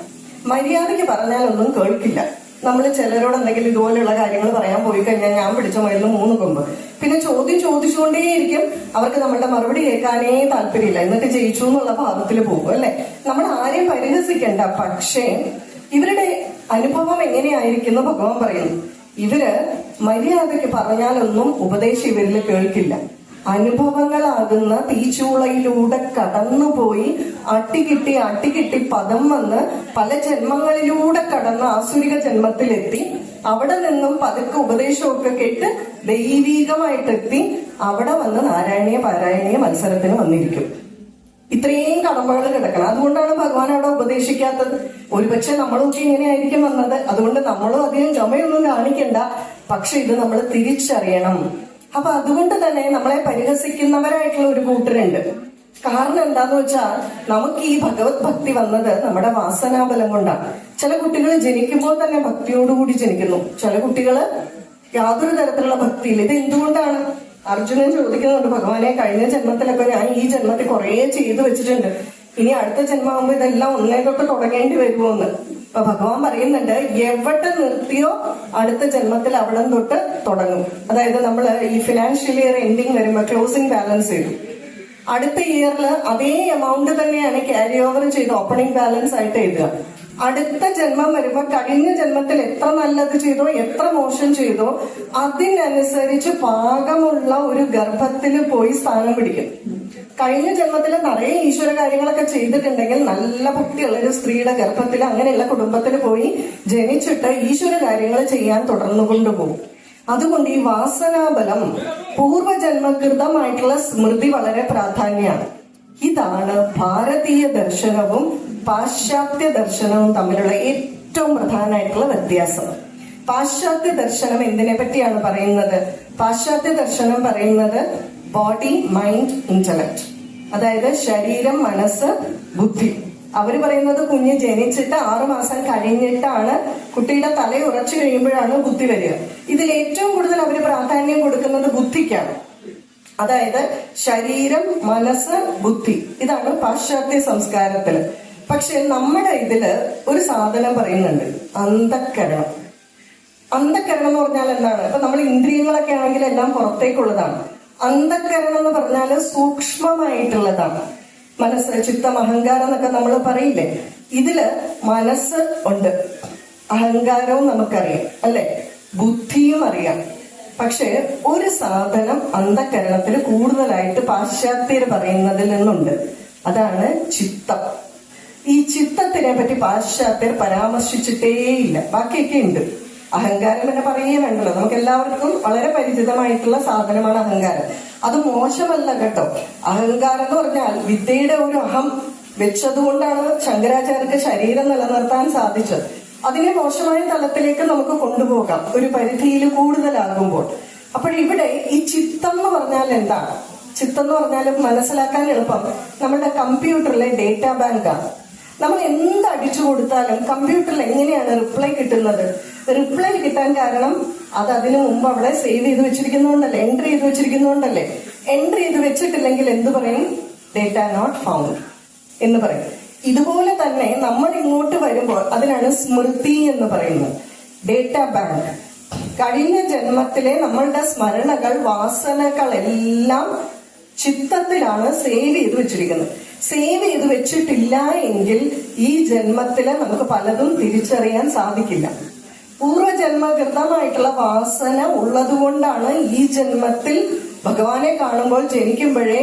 മര്യാദയ്ക്ക് പറഞ്ഞാലൊന്നും കേൾക്കില്ല. നമ്മൾ ചിലരോട് എന്തെങ്കിലും ഇതുപോലെയുള്ള കാര്യങ്ങൾ പറയാൻ പോയി കഴിഞ്ഞാൽ ഞാൻ പിടിച്ച മരുന്ന് 3 കൊമ്പ്. പിന്നെ ചോദിച്ചുകൊണ്ടേയിരിക്കും. അവർക്ക് നമ്മളുടെ മറുപടി കേൾക്കാനേ താല്പര്യമില്ല. എന്നിട്ട് ജയിച്ചു എന്നുള്ള ഭാവത്തിൽ പോകും അല്ലെ? നമ്മൾ ആരെയും പരിഹസിക്കണ്ട. പക്ഷേ ഇവരുടെ അനുഭവം എങ്ങനെയായിരിക്കുന്നു ഭഗവാൻ പറയുന്നു. ഇവര് മര്യാദയ്ക്ക് പറഞ്ഞാലൊന്നും ഉപദേശം ഇവരിൽ കേൾക്കില്ല. അനുഭവങ്ങളാകുന്ന തീച്ചൂളയിലൂടെ കടന്നുപോയി അട്ടിക്കിട്ടി പദം വന്ന് പല ജന്മങ്ങളിലൂടെ കടന്ന് ആസുരിക ജന്മത്തിലെത്തി അവിടെ നിന്നും പതുക്കെ ഉപദേശമൊക്കെ കേട്ട് ദൈവീകമായിട്ടെത്തി അവിടെ വന്ന് നാരായണീയ പാരായണീയ മത്സരത്തിന് വന്നിരിക്കും. ഇത്രയും കടമ്പകൾ കിടക്കണം. അതുകൊണ്ടാണ് ഭഗവാൻ അവിടെ ഉപദേശിക്കാത്തത്. ഒരുപക്ഷെ നമ്മളൊക്കെ ഇങ്ങനെയായിരിക്കും വന്നത്. അതുകൊണ്ട് നമ്മളും അധികം ഗമയൊന്നും കാണിക്കണ്ട. പക്ഷെ ഇത് നമ്മൾ തിരിച്ചറിയണം. അപ്പൊ അതുകൊണ്ട് തന്നെ നമ്മളെ പരിഹസിക്കുന്നവരായിട്ടുള്ള ഒരു കൂട്ടരുണ്ട്. കാരണം എന്താന്ന് വെച്ചാൽ നമുക്ക് ഈ ഭഗവത് ഭക്തി വന്നത് നമ്മുടെ വാസനാബലം കൊണ്ടാണ്. ചില കുട്ടികൾ ജനിക്കുമ്പോൾ തന്നെ ഭക്തിയോടുകൂടി ജനിക്കുന്നു. ചില കുട്ടികൾ യാതൊരു തരത്തിലുള്ള ഭക്തിയില്ല. ഇത് എന്തുകൊണ്ടാണ്? അർജുനൻ ചോദിക്കുന്നുണ്ട്, ഭഗവാനെ കഴിഞ്ഞ ജന്മത്തിലൊക്കെ ഞാൻ ഈ ജന്മത്തിൽ കുറെ ചെയ്തു വെച്ചിട്ടുണ്ട്, ഇനി അടുത്ത ജന്മാകുമ്പോ ഇതെല്ലാം ഒന്നേ തൊട്ട് തുടങ്ങേണ്ടി വരുമോന്ന്. അപ്പൊ ഭഗവാൻ പറയുന്നുണ്ട്, എവിടെ നിർത്തിയോ അടുത്ത ജന്മത്തിൽ അവിടെ തൊട്ട് തുടങ്ങും. അതായത് നമ്മൾ ഈ ഫിനാൻഷ്യൽ ഇയർ എൻഡിങ് വരുമ്പോ ക്ലോസിംഗ് ബാലൻസ് ചെയ്യും. അടുത്ത ഇയറിൽ അതേ എമൗണ്ട് തന്നെയാണ് ക്യാരി ഓവർ ചെയ്ത് ഓപ്പണിംഗ് ബാലൻസ് ആയിട്ട് എഴുതുക. അടുത്ത ജന്മം വരുമ്പോ കഴിഞ്ഞ ജന്മത്തിൽ എത്ര നല്ലത് ചെയ്തോ എത്ര മോശം ചെയ്തോ അതിനനുസരിച്ച് പാകമുള്ള ഒരു ഗർഭത്തിൽ പോയി സ്ഥാനം പിടിക്കും. കഴിഞ്ഞ ജന്മത്തിൽ നിറയെ ഈശ്വര കാര്യങ്ങളൊക്കെ ചെയ്തിട്ടുണ്ടെങ്കിൽ നല്ല ഭക്തിയുള്ള ഒരു സ്ത്രീയുടെ ഗർഭത്തിൽ അങ്ങനെയുള്ള കുടുംബത്തിൽ പോയി ജനിച്ചിട്ട് ഈശ്വര കാര്യങ്ങൾ ചെയ്യാൻ തുടർന്നു കൊണ്ടുപോകും. അതുകൊണ്ട് ഈ വാസനാബലം പൂർവജന്മകൃതമായിട്ടുള്ള സ്മൃതി വളരെ പ്രാധാന്യമാണ്. ഇതാണ് ഭാരതീയ ദർശനവും പാശ്ചാത്യ ദർശനവും തമ്മിലുള്ള ഏറ്റവും പ്രധാനമായിട്ടുള്ള വ്യത്യാസം. പാശ്ചാത്യ ദർശനം എന്തിനെ പറ്റിയാണ് പറയുന്നത്? പാശ്ചാത്യ ദർശനം പറയുന്നത് ബോഡി, മൈൻഡ്, ഇന്റലക്ട്, അതായത് ശരീരം, മനസ്സ്, ബുദ്ധി. അവര് പറയുന്നത് കുഞ്ഞ് ജനിച്ചിട്ട് 6 മാസം കഴിഞ്ഞിട്ടാണ് കുട്ടിയുടെ തല ഉറച്ചു കഴിയുമ്പോഴാണ് ബുദ്ധി വരിക. ഇതിൽ ഏറ്റവും കൂടുതൽ അവർ പ്രാധാന്യം കൊടുക്കുന്നത് ബുദ്ധിക്കാണ്. അതായത് ശരീരം, മനസ്സ്, ബുദ്ധി, ഇതാണ് പാശ്ചാത്യ സംസ്കാരത്തില്. പക്ഷെ നമ്മുടെ ഇതില് ഒരു സാധനം പറയുന്നുണ്ട്, അന്ധക്കരണം. അന്ധക്കരണം എന്ന് പറഞ്ഞാൽ എന്താണ്? ഇപ്പൊ നമ്മൾ ഇന്ദ്രിയങ്ങളൊക്കെ ആണെങ്കിൽ എല്ലാം പുറത്തേക്കുള്ളതാണ്. അന്ധക്കരണം എന്ന് പറഞ്ഞാല് സൂക്ഷ്മമായിട്ടുള്ളതാണ്. മനസ്സ്, ചിത്തം, അഹങ്കാരം എന്നൊക്കെ നമ്മൾ പറയില്ലേ, ഇതില് മനസ്സ് ഉണ്ട്, അഹങ്കാരവും നമുക്കറിയാം അല്ലെ, ബുദ്ധിയും അറിയാം. പക്ഷെ ഒരു സാധനം അന്ധകരണത്തിൽ കൂടുതലായിട്ട് പാശ്ചാത്യർ പറയുന്നതിൽ നിന്നുണ്ട്, അതാണ് ചിത്തം. ഈ ചിത്തത്തിനെ പറ്റി പാശ്ചാത്യർ പരാമർശിച്ചിട്ടേയില്ല. ബാക്കിയൊക്കെ ഉണ്ട്. അഹങ്കാരം എന്നെ പറയുകയേ വേണ്ടല്ലോ, നമുക്ക് എല്ലാവർക്കും വളരെ പരിചിതമായിട്ടുള്ള സാധനമാണ് അഹങ്കാരം. അത് മോശമല്ല കേട്ടോ. അഹങ്കാരം എന്ന് പറഞ്ഞാൽ വിദ്യയുടെ ഒരു അഹം വെച്ചതുകൊണ്ടാണ് ശങ്കരാചാര്യർക്ക് ശരീരം നിലനിർത്താൻ സാധിച്ചത്. അതിനെ മോശമായ തലത്തിലേക്ക് നമുക്ക് കൊണ്ടുപോകാം ഒരു പരിധിയിൽ കൂടുതലാകുമ്പോൾ. അപ്പോഴിവിടെ ഈ ചിത്തം എന്ന് പറഞ്ഞാൽ എന്താണ്? ചിത്തം എന്ന് പറഞ്ഞാൽ മനസ്സിലാക്കാൻ എളുപ്പം നമ്മുടെ കമ്പ്യൂട്ടറിലെ ഡേറ്റാ ബാങ്കാണ്. നമ്മൾ എന്ത് അടിച്ചു കൊടുത്താലും കമ്പ്യൂട്ടറിൽ എങ്ങനെയാണ് റിപ്ലൈ കിട്ടുന്നത്? റിപ്ലൈ കിട്ടാൻ കാരണം അത് അതിനു മുമ്പ് അവിടെ സേവ് ചെയ്ത് വെച്ചിരിക്കുന്നതുകൊണ്ടല്ലേ, എൻട്രി ചെയ്ത് വെച്ചിരിക്കുന്നതുകൊണ്ടല്ലേ. എൻട്രി ചെയ്ത് വെച്ചിട്ടില്ലെങ്കിൽ എന്ത് പറയും? ഡേറ്റ നോട്ട് ഫൗണ്ട് എന്ന് പറയും. ഇതുപോലെ തന്നെ നമ്മൾ ഇങ്ങോട്ട് വരുമ്പോൾ അതിനാണ് സ്മൃതി എന്ന് പറയുന്നത്, ഡേറ്റാ ബാങ്ക്. കഴിഞ്ഞ ജന്മത്തിലെ നമ്മളുടെ സ്മരണകൾ, വാസനകളെല്ലാം ചിത്തത്തിലാണ് സേവ് ചെയ്ത് വെച്ചിരിക്കുന്നത്. സേവ് ചെയ്ത് വെച്ചിട്ടില്ല എങ്കിൽ ഈ ജന്മത്തില് നമുക്ക് പലതും തിരിച്ചറിയാൻ സാധിക്കില്ല. പൂർവജന്മകൃതമായിട്ടുള്ള വാസന ഉള്ളതുകൊണ്ടാണ് ഈ ജന്മത്തിൽ ഭഗവാനെ കാണുമ്പോൾ ജനിക്കുമ്പോഴേ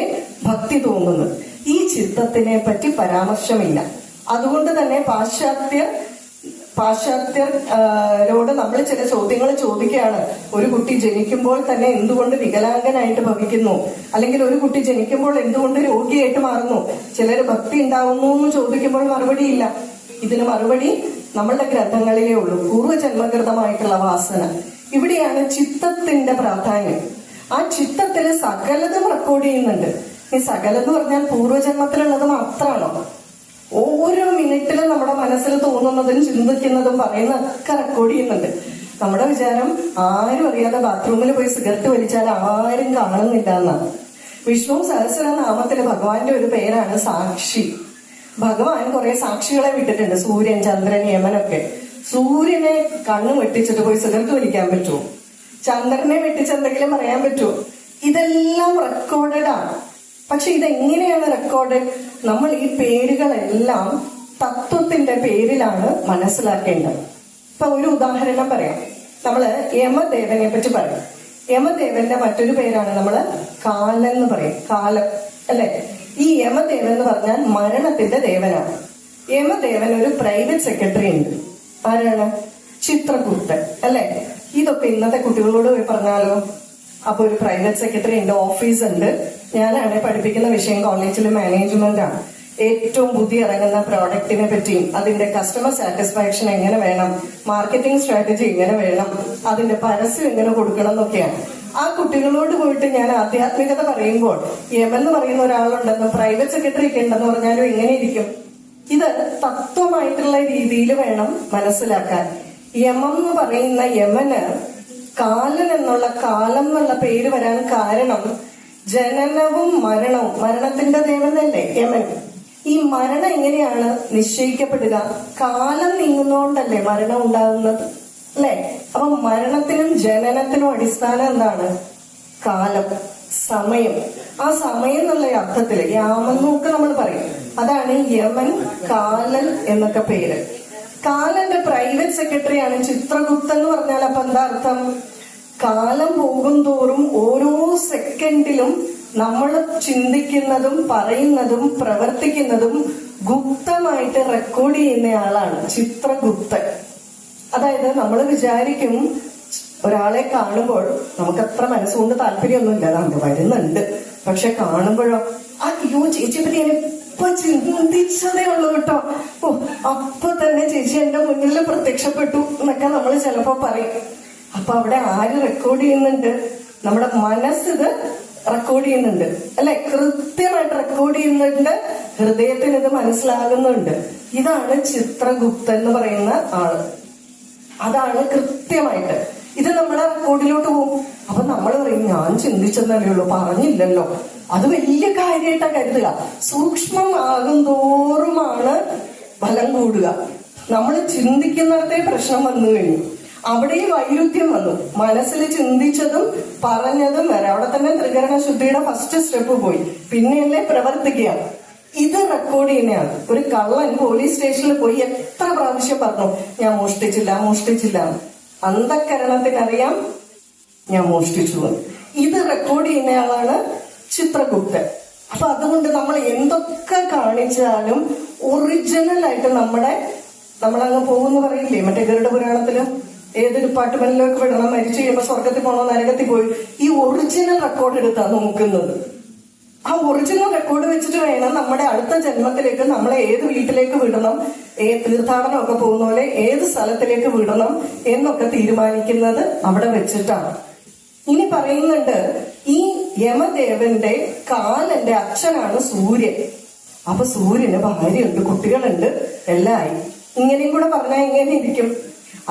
ഭക്തി തോന്നുന്നത്. ഈ ചിത്തത്തിനെ പറ്റി പരാമർശമില്ല. അതുകൊണ്ട് തന്നെ പാശ്ചാത്യരോട് നമ്മൾ ചില ചോദ്യങ്ങൾ ചോദിക്കുകയാണ്. ഒരു കുട്ടി ജനിക്കുമ്പോൾ തന്നെ എന്തുകൊണ്ട് വികലാംഗനായിട്ട് ഭവിക്കുന്നു, അല്ലെങ്കിൽ ഒരു കുട്ടി ജനിക്കുമ്പോൾ എന്തുകൊണ്ട് രോഗിയായിട്ട് മാറുന്നു, ചിലര് ഭക്തി ഉണ്ടാവുന്നു എന്ന് ചോദിക്കുമ്പോൾ മറുപടിയില്ല. ഇതിന് മറുപടി നമ്മളുടെ ഗ്രന്ഥങ്ങളിലേ ഉള്ളൂ, പൂർവ്വജന്മകൃതമായിട്ടുള്ള വാസന. ഇവിടെയാണ് ചിത്തത്തിന്റെ പ്രാധാന്യം. ആ ചിത്തത്തില് സകലതും റെക്കോർഡ് ചെയ്യുന്നുണ്ട്. ഈ സകലം പറഞ്ഞാൽ പൂർവ്വജന്മത്തിലുള്ളത് മാത്രമാണോ? ഓരോ മിനിറ്റിലും നമ്മുടെ മനസ്സിൽ തോന്നുന്നതും ചിന്തിക്കുന്നതും പറയുന്നതൊക്കെ റെക്കോർഡ് ചെയ്യുന്നുണ്ട്. നമ്മുടെ വിചാരം ആരും അറിയാതെ ബാത്റൂമിൽ പോയി സിഗരറ്റ് വലിച്ചാൽ ആരും കാണുന്നില്ല എന്നാണ്. വിഷ്ണു സഹസ്രനാമത്തില് ഭഗവാന്റെ ഒരു പേരാണ് സാക്ഷി. ഭഗവാൻ കുറെ സാക്ഷികളെ വിട്ടിട്ടുണ്ട്, സൂര്യൻ, ചന്ദ്രൻ, യമനൊക്കെ. സൂര്യനെ കണ്ണു വെട്ടിച്ചിട്ട് പോയി സിഗരറ്റ് വലിക്കാൻ പറ്റുമോ? ചന്ദ്രനെ വെട്ടിച്ച് എന്തെങ്കിലും പറയാൻ പറ്റുമോ? ഇതെല്ലാം റെക്കോർഡഡ് ആണ്. പക്ഷെ ഇതെങ്ങനെയാണ് റെക്കോർഡ്? നമ്മൾ ഈ പേരുകളെല്ലാം തത്വത്തിന്റെ പേരിലാണ് മനസ്സിലാക്കേണ്ടത്. ഇപ്പൊ ഒരു ഉദാഹരണം പറയാം. നമ്മള് യമദേവനെ പറ്റി പറയാം. യമദേവന്റെ മറ്റൊരു പേരാണ് നമ്മള് കാലൻ എന്ന് പറയും, കാലം അല്ലെ. ഈ യമദേവൻ എന്ന് പറഞ്ഞാൽ മരണത്തിന്റെ ദേവനാണ്. യമദേവൻ ഒരു പ്രൈവറ്റ് സെക്രട്ടറി ഉണ്ട്. ആരാണ്? ചിത്രകൂപ്തൻ അല്ലെ. ഇതൊക്കെ ഇന്നത്തെ കുട്ടികളോട് പോയി പറഞ്ഞാലോ അപ്പൊ ഒരു പ്രൈവറ്റ് സെക്രട്ടറി ഉണ്ട്, ഓഫീസ് ഉണ്ട്. ഞാനാണ് പഠിപ്പിക്കുന്ന വിഷയം കോളേജിൽ മാനേജ്മെന്റ് ആണ്. ഏറ്റവും പുതിയ ഇറങ്ങുന്ന പ്രോഡക്റ്റിനെ പറ്റിയും അതിന്റെ കസ്റ്റമർ സാറ്റിസ്ഫാക്ഷൻ എങ്ങനെ വേണം, മാർക്കറ്റിംഗ് സ്ട്രാറ്റജി എങ്ങനെ വേണം, അതിന്റെ പരസ്യം എങ്ങനെ കൊടുക്കണം എന്നൊക്കെയാണ്. ആ കുട്ടികളോട് പോയിട്ട് ഞാൻ ആധ്യാത്മികത പറയുമ്പോൾ യമൻ പറയുന്ന ഒരാളുണ്ടെന്ന്, പ്രൈവറ്റ് സെക്രട്ടറി ഒക്കെ ഉണ്ടെന്ന് പറഞ്ഞാലും എങ്ങനെ ഇരിക്കും? ഇത് തത്വമായിട്ടുള്ള രീതിയിൽ വേണം മനസ്സിലാക്കാൻ. യമം എന്ന് പറയുന്ന യമന് കാലൻ എന്നുള്ള കാലം എന്നുള്ള പേര് വരാൻ കാരണം ജനനവും മരണവും, മരണത്തിന്റെ ദേവനല്ലേ യമൻ. ഈ മരണം എങ്ങനെയാണ് നിശ്ചയിക്കപ്പെടുക? കാലം നീങ്ങുന്നോണ്ടല്ലേ മരണം ഉണ്ടാകുന്നത്, അല്ലെ? അപ്പൊ മരണത്തിനും ജനനത്തിനും അടിസ്ഥാനം എന്താണ്? കാലം, സമയം. ആ സമയം എന്നുള്ള അർത്ഥത്തില് യാമെന്നൊക്കെ നമ്മൾ പറയും. അതാണ് യമൻ, കാലൻ എന്നൊക്കെ പേര്. കാലന്റെ പ്രൈവറ്റ് സെക്രട്ടറിയാണ് ചിത്രഗുപ്തൻ എന്ന് പറഞ്ഞാൽ അപ്പൊ എന്താ അർത്ഥം? കാലം പോകും തോറും ഓരോ സെക്കൻഡിലും നമ്മൾ ചിന്തിക്കുന്നതും പറയുന്നതും പ്രവർത്തിക്കുന്നതും ഗുപ്തമായിട്ട് റെക്കോർഡ് ചെയ്യുന്നയാളാണ് ചിത്രഗുപ്തൻ. അതായത് നമ്മൾ വിചാരിക്കും ഒരാളെ കാണുമ്പോൾ നമുക്കത്ര മനസ്സുകൊണ്ട് താല്പര്യമൊന്നുമില്ല, അത് വരുന്നുണ്ട്. പക്ഷെ കാണുമ്പോഴോ അയ്യോ ചേച്ചിയെ പറ്റി ഞാൻ ഇപ്പൊ ചിന്തിച്ചതേ ഉള്ളൂ കേട്ടോ, ഓ അപ്പൊ തന്നെ ചേച്ചി എന്റെ മുന്നിൽ പ്രത്യക്ഷപ്പെട്ടു എന്നൊക്കെ നമ്മൾ ചിലപ്പോ പറയും. അപ്പൊ അവിടെ ആര് റെക്കോർഡ് ചെയ്യുന്നുണ്ട്? നമ്മുടെ മനസ്സിത് റെക്കോർഡ് ചെയ്യുന്നുണ്ട്, അല്ലെ? കൃത്യമായിട്ട് റെക്കോർഡ് ചെയ്യുന്നുണ്ട്, ഹൃദയത്തിന് ഇത് മനസ്സിലാകുന്നുണ്ട്. ഇതാണ് ചിത്രഗുപ്തൻ എന്ന് പറയുന്ന ആള്. അതാണ് കൃത്യമായിട്ട് ഇത് നമ്മുടെ റെക്കോർഡിലോട്ട് പോകും. അപ്പൊ നമ്മൾ പറയും ഞാൻ ചിന്തിച്ചെന്നല്ലേ ഉള്ളൂ, പറഞ്ഞില്ലല്ലോ. അത് വലിയ കാര്യമായിട്ടാ കരുതുക. സൂക്ഷ്മമാകും തോറുമാണ് ഫലം കൂടുക. നമ്മൾ ചിന്തിക്കുന്നിടത്തേ പ്രശ്നം വന്നു കഴിഞ്ഞു, അവിടെയും വൈരുദ്ധ്യം വന്നു. മനസ്സിൽ ചിന്തിച്ചതും പറഞ്ഞതും വരെ അവിടെ തന്നെ ത്രികരണ ശുദ്ധിയുടെ ഫസ്റ്റ് സ്റ്റെപ്പ് പോയി, പിന്നെയല്ലേ പ്രവർത്തിക്കുക. ഇത് റെക്കോർഡ് ചെയ്യുന്നതാണ്. ഒരു കള്ളൻ പോലീസ് സ്റ്റേഷനിൽ പോയി എത്ര പ്രാവശ്യം പറഞ്ഞു ഞാൻ മോഷ്ടിച്ചില്ല. അന്ധക്കരണത്തിനറിയാം ഞാൻ മോഷ്ടിച്ചു. ഇത് റെക്കോർഡ് ചെയ്യുന്നയാളാണ് ചിത്രഗുപ്തൻ. അപ്പൊ അതുകൊണ്ട് നമ്മൾ എന്തൊക്കെ കാണിച്ചാലും ഒറിജിനൽ ആയിട്ട് നമ്മളങ്ങ് പോകുന്ന പറയില്ലേ മറ്റേ ഗരുഡ പുരാണത്തില്, ഏത് ഡിപ്പാർട്ട്മെന്റിലേക്ക് വിടണം, മരിച്ചു കഴിയുമ്പോ സ്വർഗത്തിൽ പോകണോ നരകത്തിൽ പോയി, ഈ ഒറിജിനൽ റെക്കോർഡ് എടുത്താണ് നോക്കുന്നത്. ആ ഒറിജിനൽ റെക്കോർഡ് വെച്ചിട്ട് വേണം നമ്മുടെ അടുത്ത ജന്മത്തിലേക്ക് നമ്മളെ ഏത് വീട്ടിലേക്ക് വിടണം, തീർത്ഥാടനമൊക്കെ പോകുന്ന പോലെ ഏത് സ്ഥലത്തിലേക്ക് വിടണം എന്നൊക്കെ തീരുമാനിക്കുന്നത് അവിടെ വെച്ചിട്ടാണ്. ഇനി പറയുന്നുണ്ട് ഈ യമദേവന്റെ കാലന്റെ അച്ഛനാണ് സൂര്യൻ. അപ്പൊ സൂര്യന് ഭാര്യയുണ്ട്, കുട്ടികളുണ്ട്, എല്ലായി. ഇങ്ങനെയും കൂടെ പറഞ്ഞാൽ എങ്ങനെ ഇരിക്കും?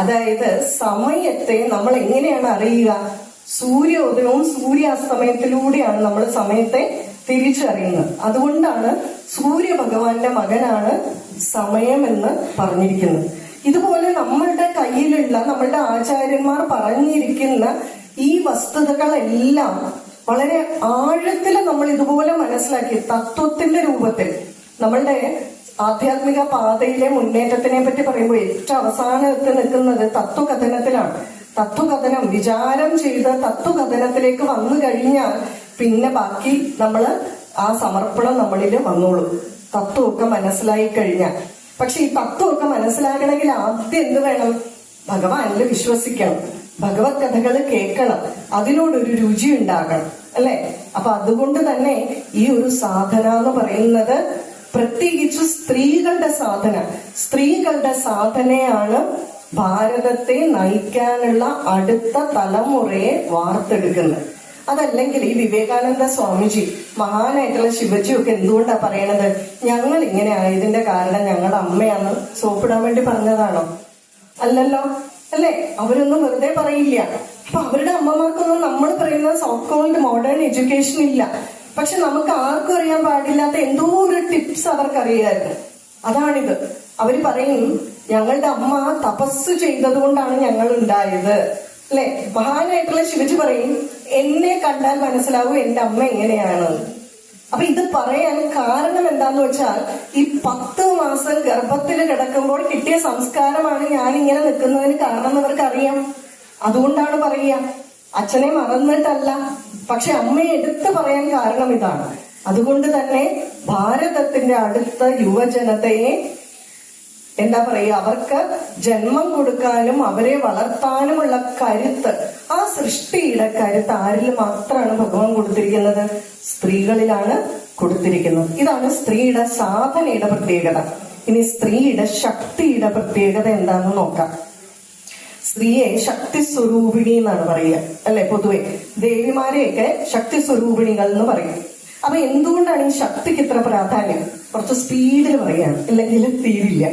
അതായത് സമയത്തെ നമ്മൾ എങ്ങനെയാണ് അറിയുക? സൂര്യോദയവും സൂര്യാസ്തമയത്തിലൂടെയാണ് നമ്മൾ സമയത്തെ തിരിച്ചറിയുന്നത്. അതുകൊണ്ടാണ് സൂര്യ ഭഗവാന്റെ മകനാണ് സമയം എന്ന് പറഞ്ഞിരിക്കുന്നത്. ഇതുപോലെ നമ്മളുടെ കയ്യിലുള്ള നമ്മളുടെ ആചാര്യന്മാർ പറഞ്ഞിരിക്കുന്ന ഈ വസ്തുതകളെല്ലാം വളരെ ആഴത്തിൽ നമ്മൾ ഇതുപോലെ മനസ്സിലാക്കി തത്വത്തിന്റെ രൂപത്തിൽ നമ്മളുടെ ആധ്യാത്മിക പാതയിലെ മുന്നേറ്റത്തിനെ പറ്റി പറയുമ്പോൾ ഏറ്റവും അവസാനത്ത് നിൽക്കുന്നത് തത്വകഥനത്തിലാണ്. തത്വകഥനം വിചാരം ചെയ്ത് തത്വകഥനത്തിലേക്ക് വന്നു കഴിഞ്ഞാൽ പിന്നെ ബാക്കി ആ സമർപ്പണം നമ്മളിൽ വന്നോളും, തത്വമൊക്കെ മനസ്സിലായി കഴിഞ്ഞാൽ. പക്ഷെ ഈ തത്വമൊക്കെ മനസ്സിലാകണമെങ്കിൽ ആദ്യം എന്ത് വേണം? ഭഗവാനിൽ വിശ്വസിക്കണം, ഭഗവത് കഥകൾ കേൾക്കണം, അതിനോടൊരു രുചി ഉണ്ടാകണം, അല്ലെ? അപ്പൊ അതുകൊണ്ട് തന്നെ ഈ ഒരു സാധന എന്ന് പറയുന്നത് പ്രത്യേകിച്ച് സ്ത്രീകളുടെ സാധനയാണ് ഭാരതത്തെ നയിക്കാനുള്ള അടുത്ത തലമുറയെ വാർത്തെടുക്കുന്നത്. അതല്ലെങ്കിൽ ഈ വിവേകാനന്ദ സ്വാമിജി, മഹാനായിട്ടുള്ള ശിവജി ഒക്കെ എന്തുകൊണ്ടാ പറയണത് ഞങ്ങൾ ഇങ്ങനെ ആയതിന്റെ കാരണം ഞങ്ങളുടെ അമ്മയാണ് സോപ്പിടാൻ വേണ്ടി പറഞ്ഞതാണോ? അല്ലല്ലോ, അല്ലെ? അവരൊന്നും വെറുതെ പറയില്ല. അപ്പൊ അവരുടെ അമ്മമാർക്കൊന്നും നമ്മൾ പറയുന്ന സോ കോൾഡ് മോഡേൺ എഡ്യൂക്കേഷൻ ഇല്ല. പക്ഷെ നമുക്ക് ആർക്കും അറിയാൻ പാടില്ലാത്ത എന്തോ ഒരു ടിപ്സ് അവർക്കറിയായിരുന്നു. അതാണിത്. അവര് പറയും ഞങ്ങളുടെ അമ്മ തപസ് ചെയ്തത് കൊണ്ടാണ് ഞങ്ങൾ ഉണ്ടായത്, അല്ലെ? മഹാനായിട്ടുള്ള ശിവജി പറയും എന്നെ കണ്ടാൽ മനസ്സിലാവും എന്റെ അമ്മ എങ്ങനെയാണ്. അപ്പൊ ഇത് പറയാൻ കാരണം എന്താന്ന് വെച്ചാൽ ഈ 10 മാസം ഗർഭത്തിൽ കിടക്കുമ്പോൾ കിട്ടിയ സംസ്കാരമാണ് ഞാൻ ഇങ്ങനെ നിൽക്കുന്നതിന് കാരണം എന്ന് അവർക്ക് അറിയാം. അതുകൊണ്ടാണ് പറയുക, അച്ഛനെ മറന്നിട്ടല്ല. പക്ഷെ അമ്മയെ എടുത്തു പറയാൻ കാരണം ഇതാണ്. അതുകൊണ്ട് തന്നെ ഭാരതത്തിന്റെ അടുത്ത യുവജനതയെ എന്താ പറയുക, അവർക്ക് ജന്മം കൊടുക്കാനും അവരെ വളർത്താനുമുള്ള കരുത്ത്, ആ സൃഷ്ടിയുടെ കരുത്ത് ആരിൽ മാത്രമാണ് ഭഗവാൻ കൊടുത്തിരിക്കുന്നത്? സ്ത്രീകളിലാണ് കൊടുത്തിരിക്കുന്നത്. ഇതാണ് സ്ത്രീയുടെ സാധനയുടെ പ്രത്യേകത. ഇനി സ്ത്രീയുടെ ശക്തിയുടെ പ്രത്യേകത എന്താണെന്ന് നോക്കാം. സ്ത്രീയെ ശക്തി സ്വരൂപിണി എന്നാണ് പറയുക, അല്ലെ? പൊതുവെ ദേവിമാരെയൊക്കെ ശക്തി സ്വരൂപിണികൾ എന്ന് പറയും. അപ്പൊ എന്തുകൊണ്ടാണ് ഈ ശക്തിക്ക് ഇത്ര പ്രാധാന്യം? കുറച്ച് സ്പീഡിൽ പറയാണ്, ഇല്ലെങ്കിൽ തീരില്ല.